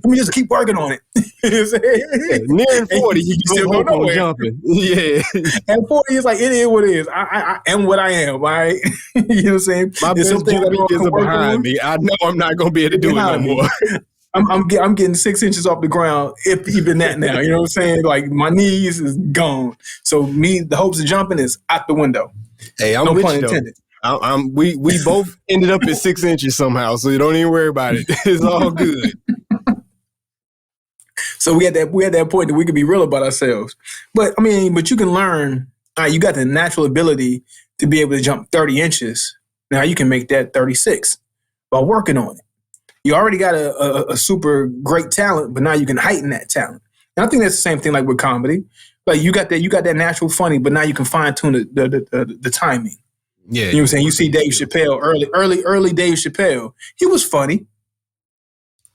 me just keep working on it. Near 40, you still go nowhere. Jumping. Yeah. At 40, it's like, it is what it is. I am what I am, all right? You know what I'm saying? My best years are behind me. I know I'm not going to be able to do it no more. I'm getting 6 inches off the ground, if even that now. You know what I'm saying? Like, my knees is gone. So the hopes of jumping is out the window. Hey, I'm no pun intended. We both ended up at 6 inches somehow, so you don't even worry about it. It's all good. So we had that point that we could be real about ourselves. But you can learn. You got the natural ability to be able to jump 30 inches. Now you can make that 36 by working on it. You already got a super great talent, but now you can heighten that talent. And I think that's the same thing like with comedy. Like you got that natural funny, but now you can fine tune the timing. Yeah, you know what I'm saying. You see Dave Chappelle early Dave Chappelle. He was funny,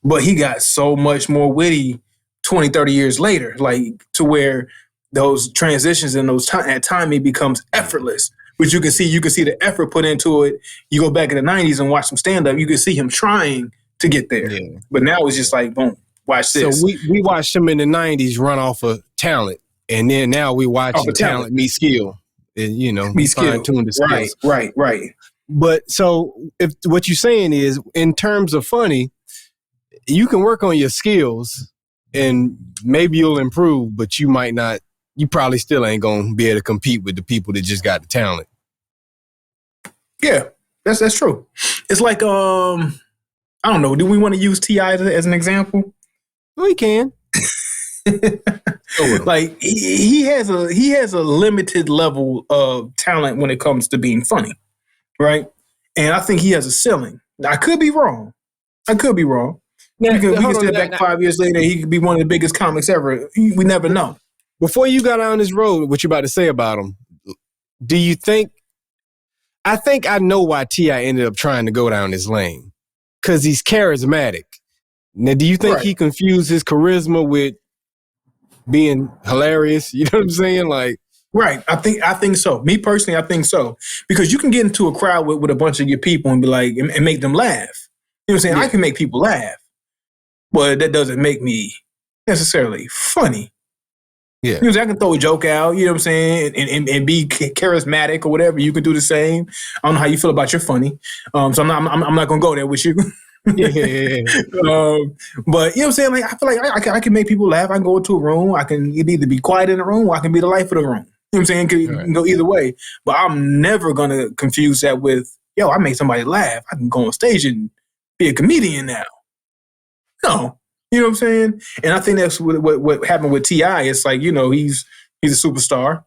but he got so much more witty 20, 30 years later, like to where those transitions and at time it becomes effortless. Which you can see the effort put into it. You go back in the 90s and watch some stand up. You can see him trying to get there. Yeah. But now it's just like, boom, watch this. So we watched him in the 90s run off of talent. And then now we watch talent meet skill. And, fine-tune the skills. Right. But so if what you're saying is, in terms of funny, you can work on your skills and maybe you'll improve, but you probably still ain't going to be able to compete with the people that just got the talent. Yeah, that's true. It's like, I don't know. Do we want to use T.I. as an example? We can. Like he has a limited level of talent when it comes to being funny, right? And I think he has a ceiling. I could be wrong. Now, we can step back 5 years later. He could be one of the biggest comics ever. We never know. Before you got on this road, what you about to say about him? Do you think? I think I know why T.I. ended up trying to go down this lane. Because he's charismatic. Now, do you think he confused his charisma with being hilarious? You know what I'm saying? Like, right. I think so. Me personally, I think so. Because you can get into a crowd with a bunch of your people and be like, and make them laugh. You know what I'm saying? Yeah. I can make people laugh, but that doesn't make me necessarily funny. Yeah. You know what I'm saying? I can throw a joke out, you know what I'm saying, and be charismatic or whatever. You can do the same. I don't know how you feel about your funny. So I'm not gonna go there with you. Yeah. But you know what I'm saying? Like I feel like I can make people laugh. I can go into a room. I can either be quiet in the room or I can be the life of the room. You know what I'm saying? It can go either way. But I'm never gonna confuse that with, I make somebody laugh. I can go on stage and be a comedian now. No. You know what I'm saying? And I think that's what happened with T.I. It's like, he's a superstar.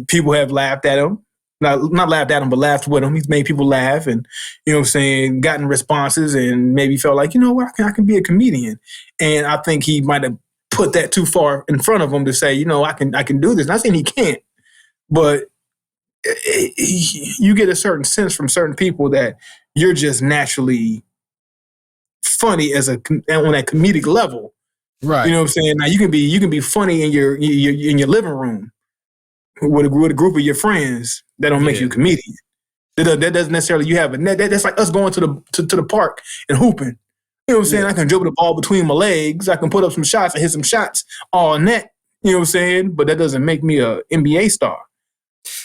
People have laughed at him. Not laughed at him, but laughed with him. He's made people laugh and, you know what I'm saying, gotten responses and maybe felt like, I can be a comedian. And I think he might have put that too far in front of him to say, I can do this. Not saying he can't, but you get a certain sense from certain people that you're just naturally funny on that comedic level, right? You know what I'm saying. Now you can be funny in your living room with a group of your friends. That don't make you a comedian. That doesn't necessarily. You have that's like us going to the park and hooping. You know what I'm saying. I can dribble the ball between my legs. I can put up some shots and hit some shots all net. You know what I'm saying. But that doesn't make me a NBA star.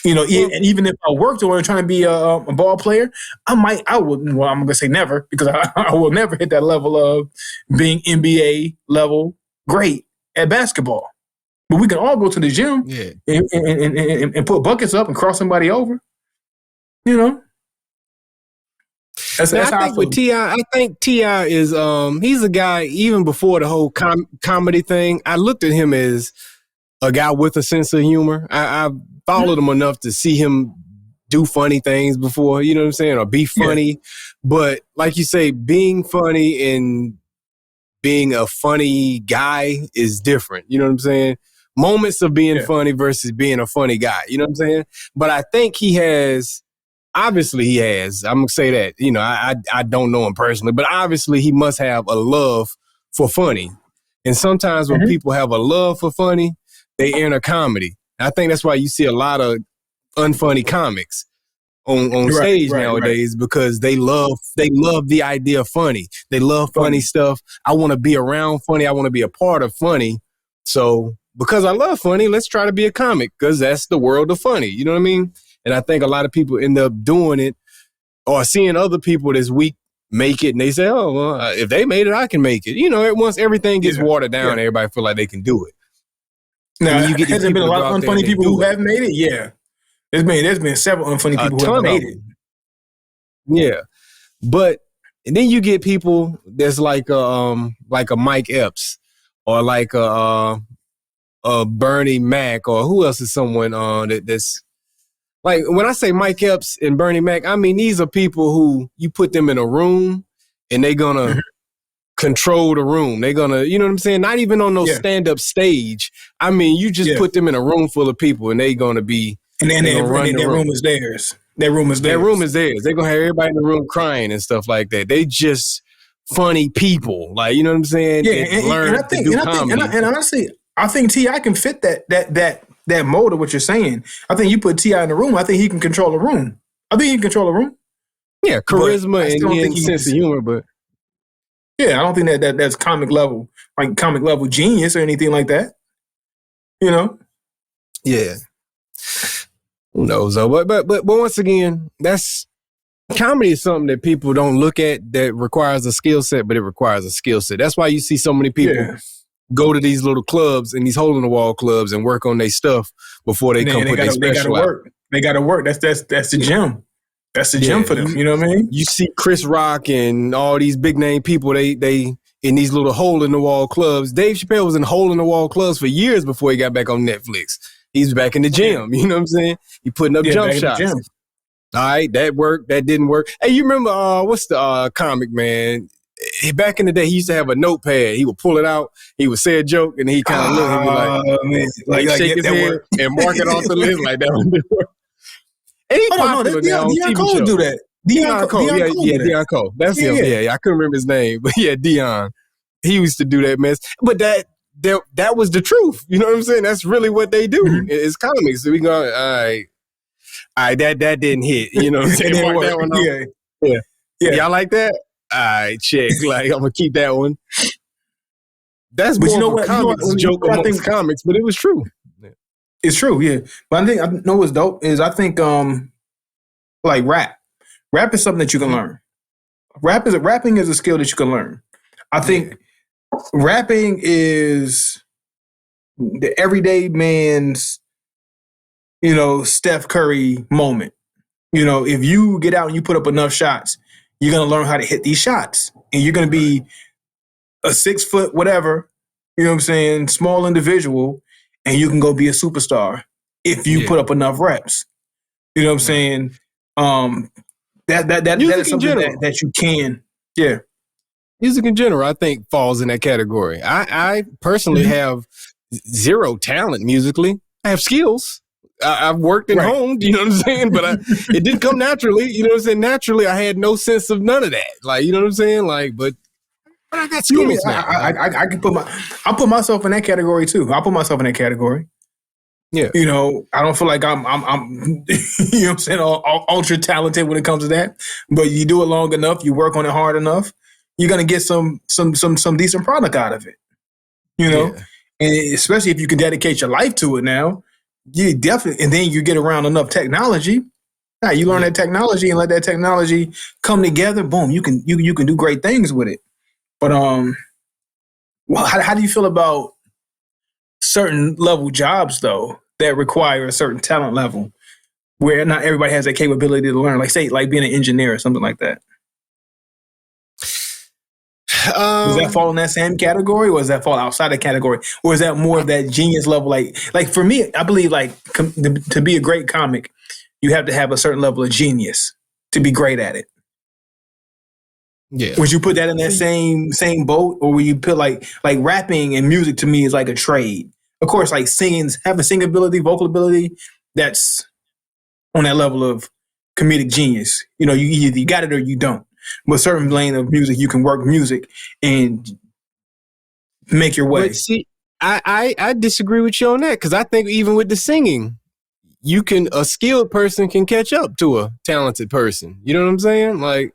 And even if I worked on trying to be a ball player, I'm going to say never, because I will never hit that level of being NBA level great at basketball. But we can all go to the gym and put buckets up and cross somebody over. That's I think with T.I., I think T.I. is, he's a guy, even before the whole comedy thing, I looked at him as a guy with a sense of humor. I followed him enough to see him do funny things before, you know what I'm saying, or be funny. Yeah. But like you say, being funny and being a funny guy is different. You know what I'm saying? Moments of being funny versus being a funny guy. You know what I'm saying? But I think he has obviously he has. I'm gonna say that. You know, I don't know him personally, but obviously he must have a love for funny. And sometimes when people have a love for funny, they enter comedy. I think that's why you see a lot of unfunny comics on stage nowadays, because they love the idea of funny. They love funny stuff. I want to be around funny. I want to be a part of funny. So because I love funny, let's try to be a comic, because that's the world of funny. You know what I mean? And I think a lot of people end up doing it or seeing other people that's weak make it, and they say, oh, well, if they made it, I can make it. You know, once everything gets watered down, everybody feel like they can do it. Now, has there been a lot of unfunny people who have made it? Yeah. There's been several unfunny people who have made it. Yeah. But and then you get people that's like a Mike Epps or like a Bernie Mac, or who else is someone that's like, when I say Mike Epps and Bernie Mac, I mean these are people who you put them in a room and they're gonna control the room. They're gonna, you know what I'm saying? Not even on no stand-up stage. I mean, you just put them in a room full of people and they're gonna be and then their room is theirs. Their room is theirs. Their room is theirs. They're gonna have everybody in the room crying and stuff like that. They just funny people. Like, you know what I'm saying? Yeah, and honestly, I think T.I. can fit that mold of what you're saying. I think you put T.I. in the room, I think he can control the room. I think he can control the room. Yeah, charisma and sense of humor, but yeah, I don't think that's comic level genius or anything like that. You know? Yeah. Who knows though? But once again, that's comedy is something that people don't look at that requires a skill set, but it requires a skill set. That's why you see so many people go to these little clubs and these hole in the wall clubs and work on their stuff before they come put their special out. They gotta work. That's the gym. That's the gym for them. You know what I mean? You see Chris Rock and all these big name people, they in these little hole in the wall clubs. Dave Chappelle was in hole in the wall clubs for years before he got back on Netflix. He's back in the gym. You know what I'm saying? He putting up jump shots. All right, that worked. That didn't work. Hey, you remember what's the comic, man? Back in the day, he used to have a notepad. He would pull it out. He would say a joke, and he kind of look and be like shake his head and mark it off the list like that. And he popular now on Deion TV Cole shows. do that. Deion Cole. Deion Cole. That's him. Yeah, I couldn't remember his name, but yeah, Deion. He used to do that mess. But that was the truth. You know what I'm saying? That's really what they do. Mm-hmm. It's comics. So we go, all right, that didn't hit. You know what I'm saying? Mark that one off. Yeah. Y'all like that? All right, check. Like, I'm going to keep that one. That's more of a comics joke amongst comics, but it was true. Yeah. It's true, yeah. But I know what's dope is I think like rap. Rap is something that you can learn. Rapping is a skill that you can learn. I think rapping is the everyday man's, Steph Curry moment. If you get out and you put up enough shots, you're going to learn how to hit these shots. And you're going to be a 6 foot whatever, small individual, and you can go be a superstar if you put up enough reps. You know what I'm saying? That is something that you can. Yeah. Music in general, I think, falls in that category. I personally have zero talent musically. I have skills. I've worked at home, you know what I'm saying? But it didn't come naturally, you know what I'm saying? Naturally, I had no sense of none of that. Like, you know what I'm saying? Like, but I got skills now. I can I put myself in that category too. I'll put myself in that category. Yeah. I don't feel like I'm you know what I'm saying, ultra talented when it comes to that. But you do it long enough, you work on it hard enough, you're gonna get some decent product out of it. And especially if you can dedicate your life to it now. You definitely, and then you get around enough technology. Now you learn that technology and let that technology come together. Boom, you can do great things with it. But how do you feel about certain level jobs though that require a certain talent level, where not everybody has that capability to learn? Like being an engineer or something like that. Does that fall in that same category, or does that fall outside the category, or is that more of that genius level? Like for me, I believe to be a great comic, you have to have a certain level of genius to be great at it. Yeah. Would you put that in that same boat, or would you put like rapping and music to me is like a trade? Of course, like having singing ability, vocal ability, that's on that level of comedic genius. You know, you either you got it or you don't. With certain lane of music, you can work music and make your way. But see, I disagree with you on that, because I think even with the singing, a skilled person can catch up to a talented person. You know what I'm saying? Like,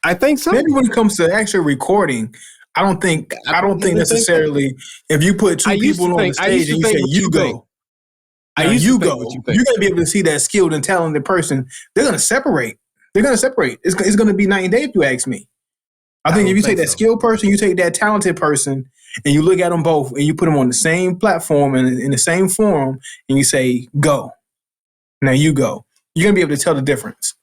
I think so. Maybe when it comes to actual recording, I don't think necessarily if you put two people on the stage and you say you go. You're gonna be able to see that skilled and talented person. They're gonna separate. It's gonna be night and day if you ask me. I think if you take that skilled person, you take that talented person, and you look at them both, and you put them on the same platform and in the same forum, and you say, "Go." Now you go. You're gonna be able to tell the difference.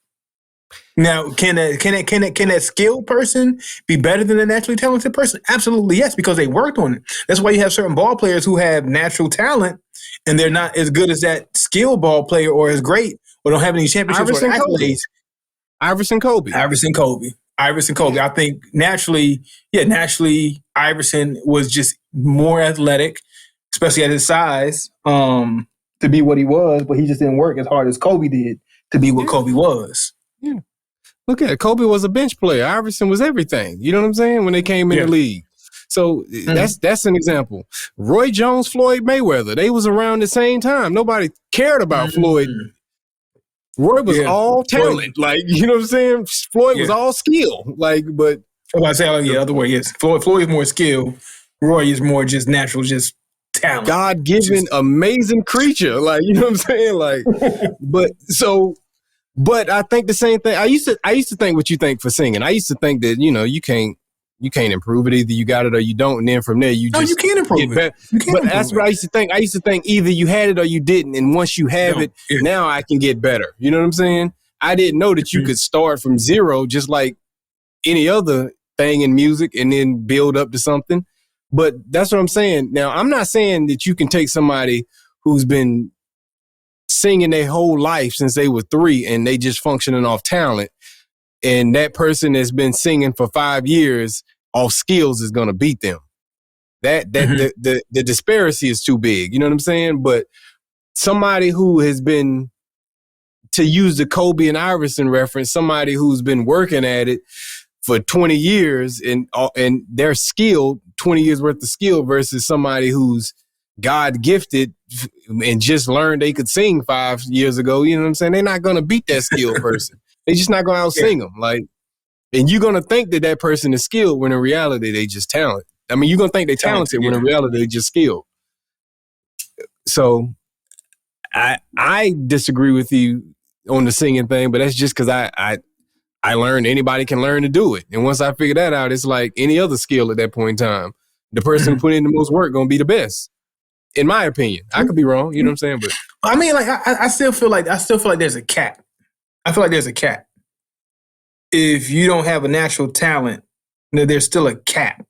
Now, can that skilled person be better than a naturally talented person? Absolutely, yes, because they worked on it. That's why you have certain ball players who have natural talent, and they're not as good as that skilled ball player, or as great, or don't have any championships or accolades. Iverson Kobe. I think naturally, Iverson was just more athletic, especially at his size, to be what he was, but he just didn't work as hard as Kobe did to be what Kobe was. Yeah. Look at it. Kobe was a bench player. Iverson was everything. You know what I'm saying? When they came in the league. So that's an example. Roy Jones, Floyd Mayweather, they was around the same time. Nobody cared about Floyd. Roy was all talent. Like, you know what I'm saying? Floyd was all skill. Like, but I say, other way, yes. Floyd is more skill. Roy is more just natural, just talent. God-given, amazing creature. Like, you know what I'm saying? Like, but I think the same thing. I used to think what you think for singing. I used to think that, you know, you can't improve it. Either you got it or you don't, and then from there you can't improve it. But that's what I used to think. I used to think either you had it or you didn't, and once you have it, now I can get better. You know what I'm saying? I didn't know that you could start from zero, just like any other thing in music, and then build up to something. But that's what I'm saying. Now, I'm not saying that you can take somebody who's been singing their whole life since they were 3 and they just functioning off talent, and that person that's been singing for 5 years off skills is going to beat them. The disparity is too big. You know what I'm saying? But somebody who has been, to use the Kobe and Iverson reference, somebody who's been working at it for 20 years and they're skilled, 20 years worth of skill, versus somebody who's God gifted and just learned they could sing 5 years ago. You know what I'm saying? They're not going to beat that skilled person. They're just not going to out sing them. Like, and you're going to think that person is skilled when in reality they just talent. I mean, you're going to think they're talented when in reality they just skilled. So I disagree with you on the singing thing, but that's just because I learned anybody can learn to do it. And once I figure that out, it's like any other skill at that point in time. The person who put in the most work going to be the best. In my opinion. I could be wrong, you know what I'm saying? But I mean, like, I still feel like there's a cap. I feel like there's a cap. If you don't have a natural talent, there's still a cap.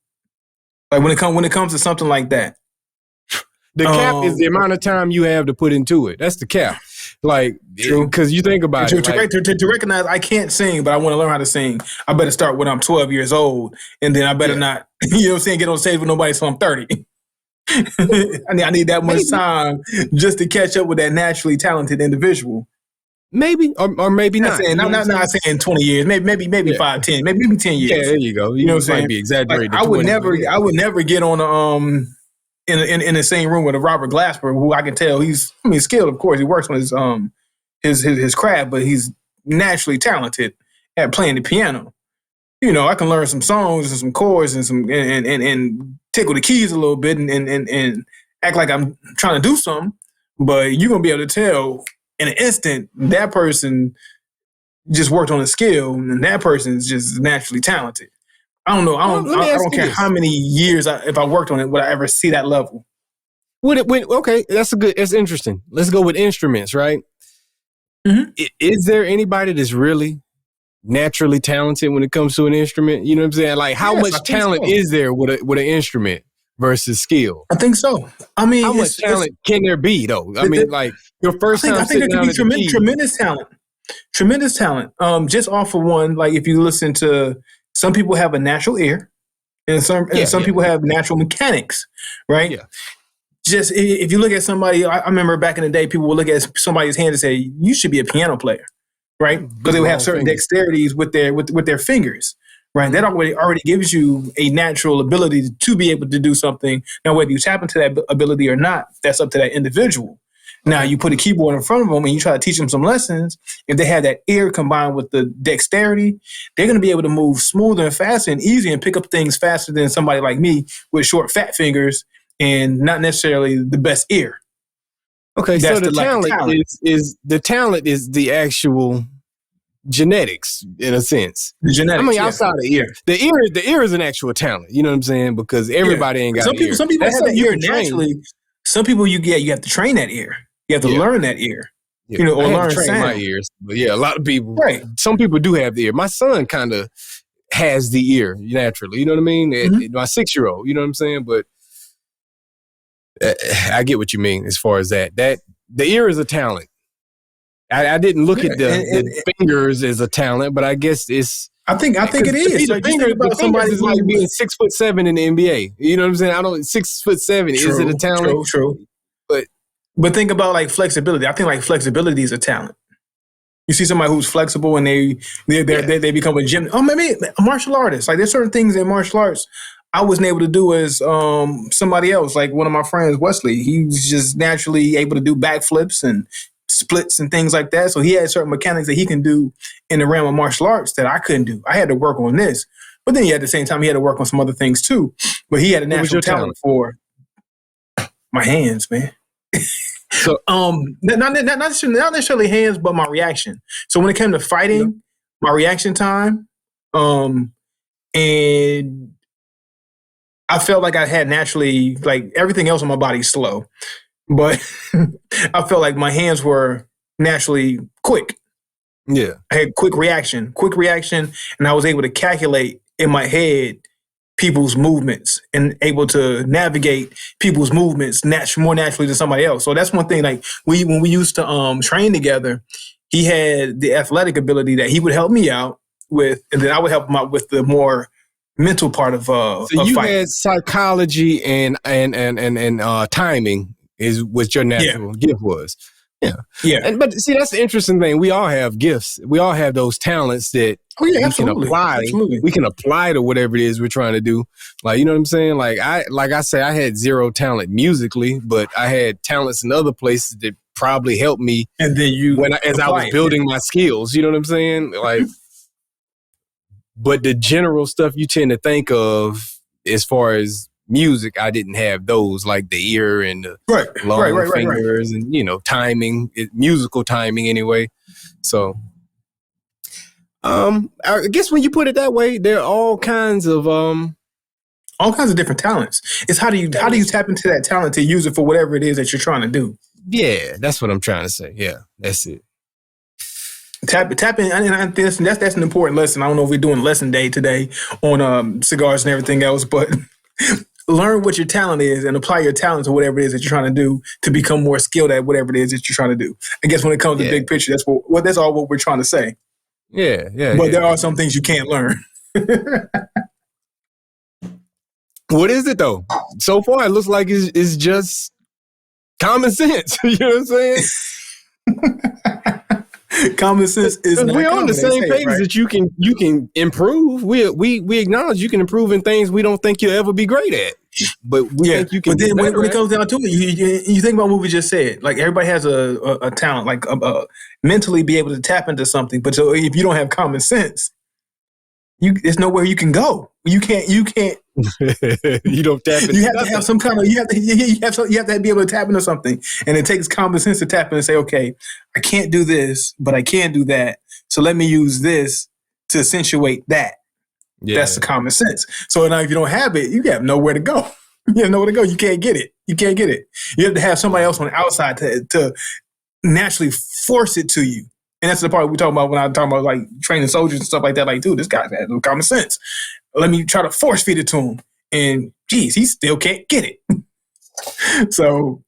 Like when it comes to something like that. The cap is the amount of time you have to put into it. That's the cap. Like, because you think about it. To recognize I can't sing, but I want to learn how to sing, I better start when I'm 12 years old. And then I better not, you know what I'm saying, get on stage with nobody until I'm 30. I need that much time just to catch up with that naturally talented individual. Maybe or maybe not. Not saying 20 years. Maybe 5, 10, maybe 10 years. Yeah, there you go. You know what I'm saying? Might be exaggerated. Like, I would never get on in the same room with a Robert Glasper, who I can tell he's skilled. Of course, he works on his craft, but he's naturally talented at playing the piano. You know, I can learn some songs and some chords and some and tickle the keys a little bit and act like I'm trying to do something. But you're gonna be able to tell in an instant that person just worked on a skill and that person is just naturally talented. I don't know. I don't care how many years if I worked on it, would I ever see that level? Okay, that's interesting. Let's go with instruments, right? Mm-hmm. Is there anybody that's really naturally talented when it comes to an instrument? You know what I'm saying? Like, how much talent is there with an instrument versus skill? I think so. I mean, how much talent can there be though? I mean, like your first time. I think there can be tremendous talent. Tremendous talent. Just off of one, like if you listen to, some people have a natural ear, and some people have natural mechanics, right? Yeah. just if you look at somebody, I remember back in the day, people would look at somebody's hand and say, "You should be a piano player," right? Because they would have certain dexterities with their fingers, right? That already gives you a natural ability to be able to do something. Now, whether you tap into that ability or not, that's up to that individual. Now, you put a keyboard in front of them and you try to teach them some lessons. If they have that ear combined with the dexterity, they're going to be able to move smoother and faster and easier and pick up things faster than somebody like me with short, fat fingers and not necessarily the best ear. Okay, that's so the talent is the actual genetics in a sense. The genetics. I mean, outside of the ear. The ear is an actual talent. You know what I'm saying? Because everybody ain't got ear. Some people have that ear naturally. Some people you have to train that ear. You have to learn that ear. Yeah. Or learn to train my ears. But a lot of people. Right. Some people do have the ear. My son kind of has the ear naturally. You know what I mean? My 6-year-old. You know what I'm saying? But I get what you mean as far as that. That the ear is a talent. I didn't look at the fingers as a talent, but I guess it's. I think it is. The fingers is like being 6'7" in the NBA. You know what I'm saying? 6'7". Is it a talent? True. But think about like flexibility. I think like flexibility is a talent. You see somebody who's flexible and they become a gym. Oh, maybe a martial artist. Like there's certain things in martial arts I wasn't able to do as somebody else. Like one of my friends, Wesley. He's just naturally able to do backflips and splits and things like that. So he had certain mechanics that he can do in the realm of martial arts that I couldn't do. I had to work on this. But then at the same time, he had to work on some other things too. But he had a natural talent for my hands, man. So not necessarily hands, but my reaction. So when it came to fighting, my reaction time, and I felt like I had naturally, like everything else on my body slow. But I felt like my hands were naturally quick. Yeah. I had quick reaction, and I was able to calculate in my head people's movements and able to navigate people's movements more naturally than somebody else. So that's one thing, like when we used to train together, he had the athletic ability that he would help me out with, and then I would help him out with the more mental part of so you fighting. Had psychology and timing is what your natural gift was. Yeah. But see, that's the interesting thing. We all have gifts. We all have those talents that we can apply. Absolutely. We can apply to whatever it is we're trying to do. Like, you know what I'm saying? Like I say, I had zero talent musically, but I had talents in other places that probably helped me. And then as I was building my skills, you know what I'm saying? Like, but the general stuff you tend to think of as far as music, I didn't have those, like the ear and the long fingers and, timing, musical timing anyway. So, I guess when you put it that way, there are all kinds of different talents. It's how do you tap into that talent to use it for whatever it is that you're trying to do? Yeah, that's what I'm trying to say. Yeah, that's it. Tap in, and that's an important lesson. I don't know if we're doing lesson day today on cigars and everything else, but learn what your talent is and apply your talent to whatever it is that you're trying to do to become more skilled at whatever it is that you're trying to do. I guess when it comes to big picture, that's all what we're trying to say. Yeah. But there are some things you can't learn. What is it though? So far, it looks like it's just common sense. You know what I'm saying? Common sense is not we're on the same page that you can improve. We acknowledge you can improve in things we don't think you'll ever be great at. But we think you can. But then when it comes down to it, you think about what we just said. Like everybody has a talent, like mentally be able to tap into something. But so if you don't have common sense, there's nowhere you can go. You can't. You don't tap into. You have to have some kind of. You have to be able to tap into something, and it takes common sense to tap in and say, okay, I can't do this, but I can do that. So let me use this to accentuate that. Yeah. That's the common sense. So now if you don't have it, you have nowhere to go. You have nowhere to go. You can't get it. You have to have somebody else on the outside to naturally force it to you. And that's the part we talk about when I'm talking about like training soldiers and stuff like that. Like, dude, this guy has no common sense. Let me try to force feed it to him. And geez, he still can't get it. So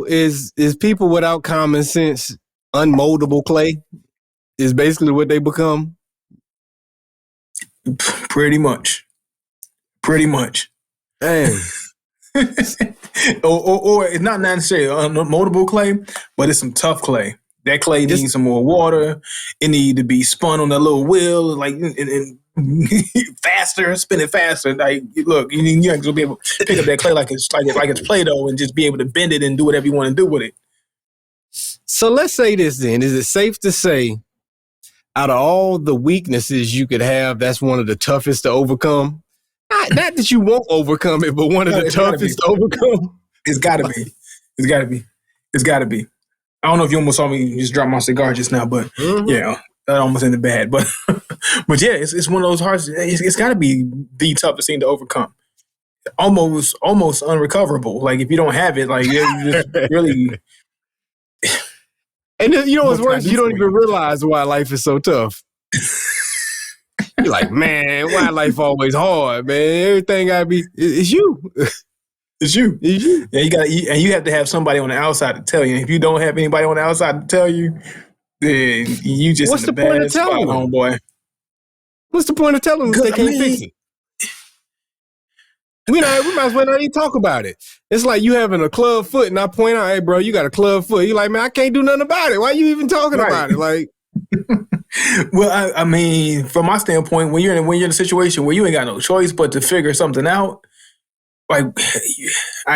is people without common sense unmoldable clay? Is basically what they become? Pretty much. Dang. or it's not necessarily unmoldable clay, but it's some tough clay. That clay needs some more water. It needs to be spun on that little wheel, like and faster, spin it faster. Like, look, you ain't gonna be able to pick up that clay like it's Play-Doh and just be able to bend it and do whatever you want to do with it. So let's say this then. Is it safe to say, out of all the weaknesses you could have, that's one of the toughest to overcome? Not that you won't overcome it, but one of the toughest to overcome. It's gotta be. It's gotta be. It's gotta be. I don't know if you almost saw me just drop my cigar just now, but yeah, that almost ended bad. But but yeah, it's one of those hard. It's gotta be the toughest thing to overcome. Almost unrecoverable. Like if you don't have it, like you just really. And you know what's worse? You don't even realize why life is so tough. You're like, man, why life always hard, man? Everything gotta be. It's you. It's you. It's you. Yeah, you have to have somebody on the outside to tell you. If you don't have anybody on the outside to tell you, then you just what's in the point of telling them, homeboy? What's the point of telling them if they can't fix it? We might as well not even talk about it. It's like you having a club foot, and I point out, hey, bro, you got a club foot. You're like, man, I can't do nothing about it. Why are you even talking about it? Like, well, I mean, from my standpoint, when you're in a situation where you ain't got no choice but to figure something out, like,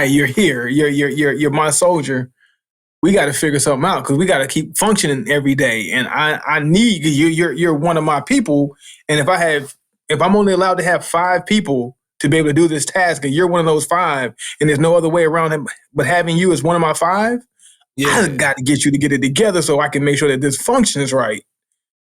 you're here, you're my soldier. We got to figure something out because we got to keep functioning every day. And I need you. You're one of my people. And if I'm only allowed to have 5 people to be able to do this task, and you're one of those 5, and there's no other way around it but having you as one of my 5, I got to get you to get it together so I can make sure that this functions right.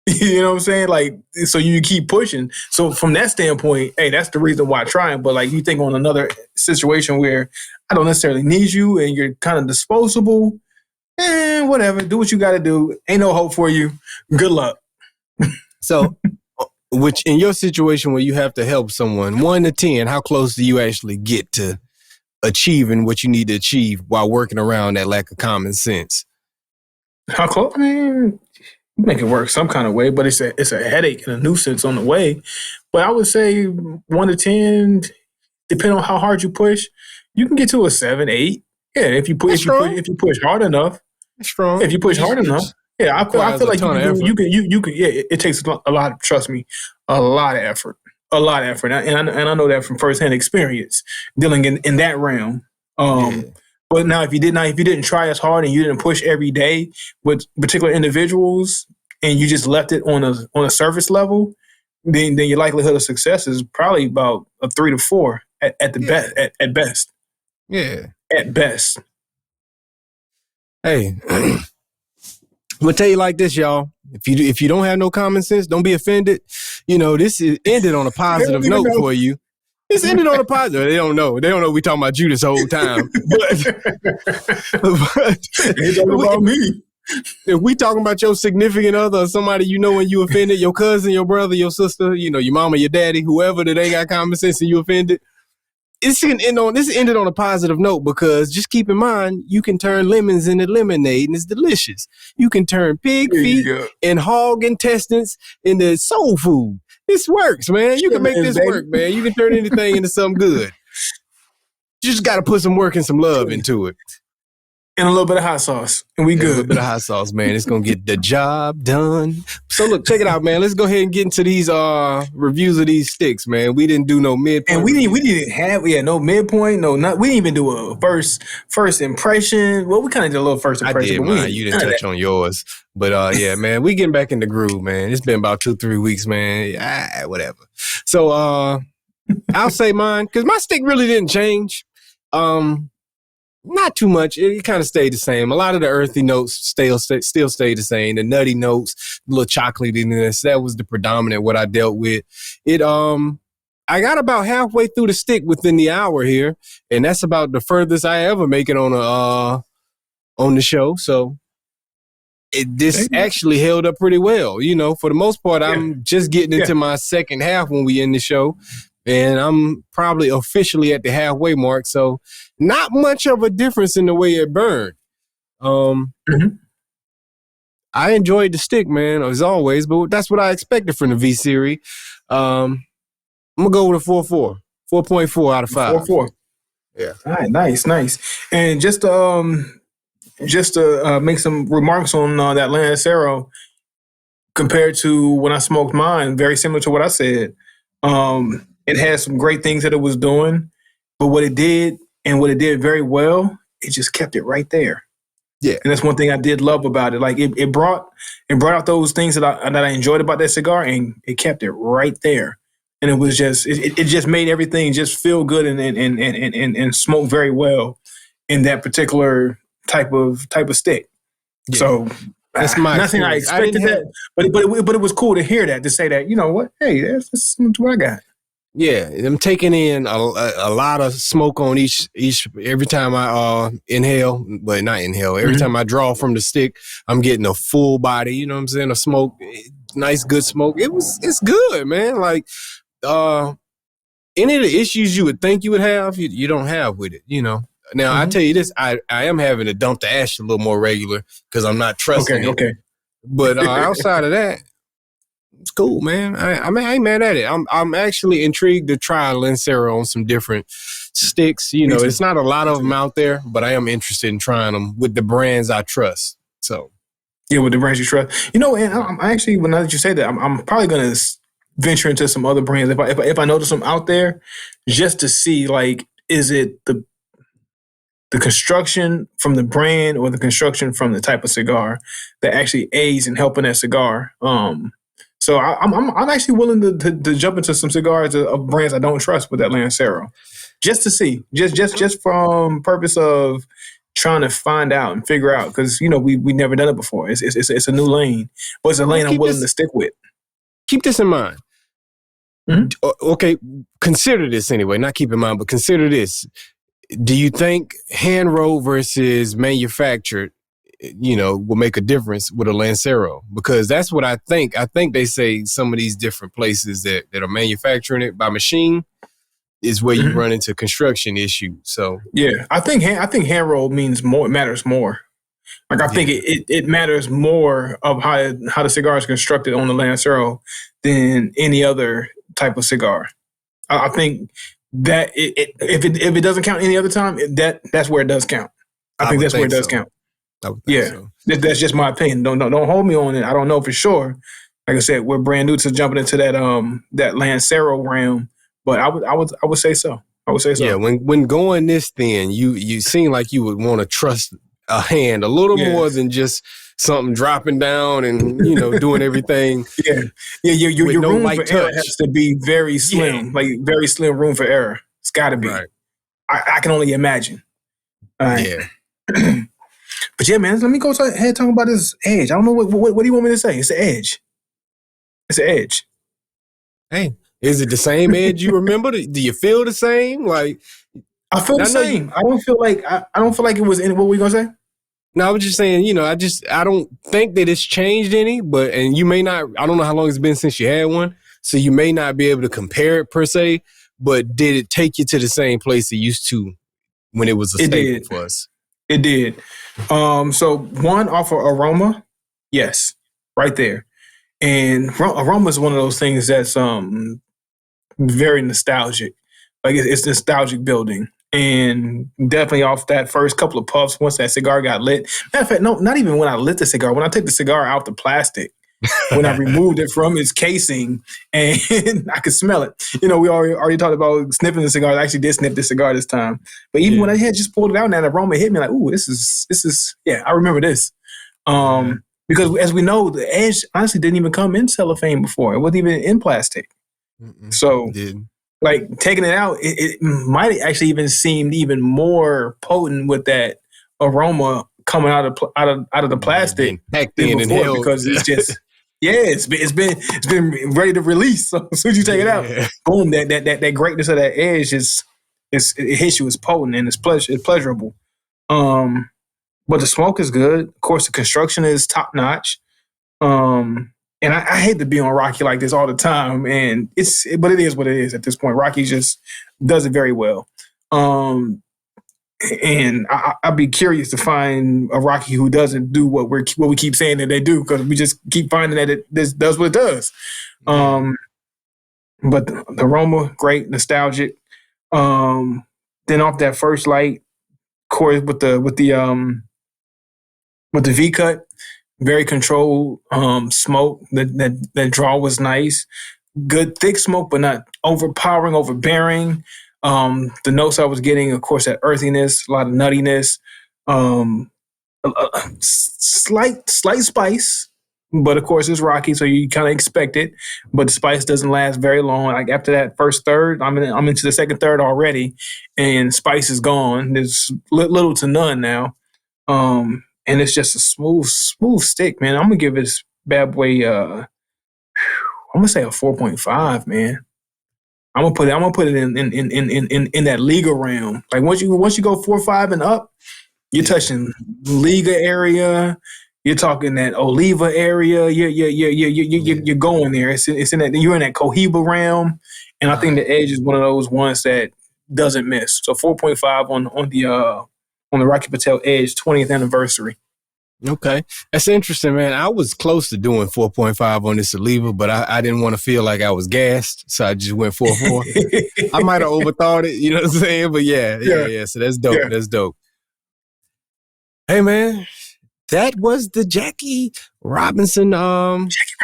You know what I'm saying? Like, so you keep pushing. So from that standpoint, hey, that's the reason why I'm trying. But like, you think on another situation where I don't necessarily need you and you're kind of disposable, whatever, do what you got to do. Ain't no hope for you. Good luck. So, which in your situation where you have to help someone, 1 to 10, how close do you actually get to achieving what you need to achieve while working around that lack of common sense? How close? I mean, make it work some kind of way, but it's a headache and a nuisance on the way. But I would say 1 to 10, depending on how hard you push, you can get to a 7, 8. Yeah, if you push hard enough. It's strong. If you push hard enough. Yeah, I feel like you can. Yeah, it takes a lot. Trust me, a lot of effort. A lot of effort, and I know that from firsthand experience dealing in that realm. But now, if you didn't try as hard and you didn't push every day with particular individuals, and you just left it on a surface level, then your likelihood of success is probably about a 3 to 4 at the best. At best. Yeah. At best. Hey, I'm gonna tell you like this, y'all. If you don't have no common sense, don't be offended. You know, this is ended on a positive note for you. It's ended on a positive. They don't know. They don't know we talking about you this whole time. But they talking about me. If we talking about your significant other or somebody you know and you offended, your cousin, your brother, your sister, you know, your mama, your daddy, whoever that ain't got common sense and you offended, this ended on a positive note because just keep in mind, you can turn lemons into lemonade and it's delicious. You can turn pig feet and hog intestines into soul food. This works, man. You can make this work, man. You can turn anything into something good. You just got to put some work and some love into it. And a little bit of hot sauce. And we good. A little bit of hot sauce, man. It's going to get the job done. So look, check it out, man. Let's go ahead and get into these reviews of these sticks, man. We didn't do no midpoint. And we didn't have no midpoint, we didn't even do a first impression. Well, we kind of did a little first impression. I did mine. You didn't touch on yours. But yeah, man, we getting back in the groove, man. It's been about 2-3 weeks, man. Whatever. So I'll say mine, because my stick really didn't change. Not too much. It kind of stayed the same. A lot of the earthy notes still stay the same. The nutty notes, a little chocolatiness, that was the predominant what I dealt with. I got about halfway through the stick within the hour here, and that's about the furthest I ever make it on the show. So this actually held up pretty well. You know, for the most part, I'm just getting into my second half when we end the show. And I'm probably officially at the halfway mark, so not much of a difference in the way it burned. I enjoyed the stick, man, as always, but that's what I expected from the V series. I'm gonna go with a 4.4 out of 5. 4.4. Yeah. All right, nice. And just to make some remarks on that Lancero compared to when I smoked mine, very similar to what I said. It had some great things that it was doing, but what it did and what it did very well, it just kept it right there. Yeah. And that's one thing I did love about it. Like it brought out those things that I enjoyed about that cigar, and it kept it right there. And it was just it just made everything just feel good and smoke very well in that particular type of stick. Yeah. So that's my not saying I expected that, but it was cool to hear that, to say that, you know what, hey, that's what I got. Yeah, I'm taking in a lot of smoke on each every time I inhale, but not inhale. Every time I draw from the stick, I'm getting a full body. You know what I'm saying? A smoke, nice, good smoke. It's good, man. Like any of the issues you would think you would have, you don't have with it. You know. Now I tell you this, I am having to dump the ash a little more regular because I'm not trusting it. Okay. But outside of that, it's cool, man. I mean, I ain't mad at it. I'm actually intrigued to try Lancero on some different sticks. You know, it's not a lot of them out there, but I am interested in trying them with the brands I trust. So, yeah, with the brands you trust. You know, and I'm actually, when now that you say that, I'm probably gonna venture into some other brands if I notice them out there, just to see, like, is it the construction from the brand or the construction from the type of cigar that actually aids in helping that cigar. So I'm actually willing to jump into some cigars of brands I don't trust with that Lancero, just to see, just from purpose of trying to find out and figure out, because you know we never done it before. It's a new lane, but it's a lane I'm willing to stick with. Keep this in mind. Mm-hmm. Okay, consider this anyway. Not keep in mind, but consider this. Do you think hand rolled versus manufactured, you know, will make a difference with a Lancero? Because that's what I think. I think they say some of these different places that are manufacturing it by machine is where you run into construction issues. So yeah, I think hand rolled means more. It matters more. Like I think it matters more of how the cigar is constructed on the Lancero than any other type of cigar. I think that if it doesn't count any other time, that's where it does count. I think that's where it does count. Yeah, so. That's just my opinion. Don't hold me on it. I don't know for sure. Like I said, we're brand new to jumping into that Lancero realm, but I would say so. I would say so. Yeah, when going this thin, you seem like you would want to trust a hand a little more than just something dropping down and, you know, doing everything. Your room for error has to be very slim, like very slim room for error. It's got to be. Right. I can only imagine. All right. Yeah. But yeah, man, let me go ahead and talk about this edge. I don't know what do you want me to say? It's an edge. It's an edge. Hey, is it the same edge you remember? Do you feel the same? Like, I feel the same. I don't feel like it was in. What were we gonna say? No, I was just saying, you know, I don't think that it's changed any, and you may not, I don't know how long it's been since you had one, so you may not be able to compare it per se, but did it take you to the same place it used to when it was a staple for us? It did. So one, off of aroma, yes, right there. And aroma is one of those things that's very nostalgic. Like it's nostalgic building. And definitely off that first couple of puffs, once that cigar got lit. Matter of fact, no, not even when I lit the cigar. When I took the cigar out the plastic, when I removed it from its casing, and I could smell it. You know, we already talked about sniffing the cigar. I actually did sniff the cigar this time. But even when I had just pulled it out and that aroma hit me, like, ooh, this is, yeah, I remember this. Because as we know, the edge honestly didn't even come in cellophane before. It wasn't even in plastic. So, like, taking it out, it might actually even seemed even more potent with that aroma coming out of the plastic than before, because it's just it's been ready to release. So as soon as you take it out, boom, that greatness of that edge it hits you. It's potent and it's pleasurable. But the smoke is good. Of course, the construction is top notch. And I hate to be on Rocky like this all the time, but it is what it is at this point. Rocky just does it very well. And I'd be curious to find a Rocky who doesn't do what we keep saying that they do, because we just keep finding that this does what it does. But the aroma, great, nostalgic. Then off that first light, of course, with the V cut, very controlled smoke. That draw was nice. Good thick smoke, but not overpowering, overbearing. The notes I was getting, of course, that earthiness, a lot of nuttiness, slight spice, but of course it's rocky, so you kind of expect it. But the spice doesn't last very long. Like after that first third, I'm into the second third already, and spice is gone. There's little to none now, and it's just a smooth stick, man. I'm gonna give this bad boy. I'm gonna say a 4.5, man. I'm gonna put it in that Liga realm. Like once you go 4.5 and up, you're touching Liga area. You're talking that Oliva area. You're going there. It's in that, you're in that Cohiba realm, and I think the Edge is one of those ones that doesn't miss. So 4.5 on the Rocky Patel Edge 20th anniversary. Okay. That's interesting, man. I was close to doing 4.5 on this Oliva, but I didn't want to feel like I was gassed, so I just went 4.4. I might have overthought it, you know what I'm saying? But yeah. So that's dope. Yeah. That's dope. Hey, man, that was the Jackie Robinson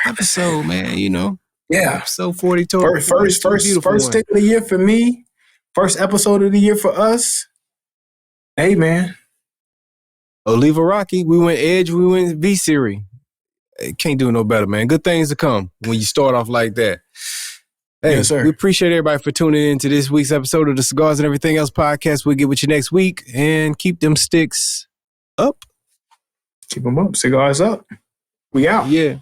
episode, man, you know? Yeah. Episode 42. First stick of the year for me. First episode of the year for us. Hey, man. Oliva Rocky, we went Edge, we went V serie. Can't do no better, man. Good things to come when you start off like that. Hey, yes, sir. We appreciate everybody for tuning in to this week's episode of the Cigars and Everything Else podcast. We'll get with you next week and keep them sticks up. Keep them up. Cigars up. We out. Yeah.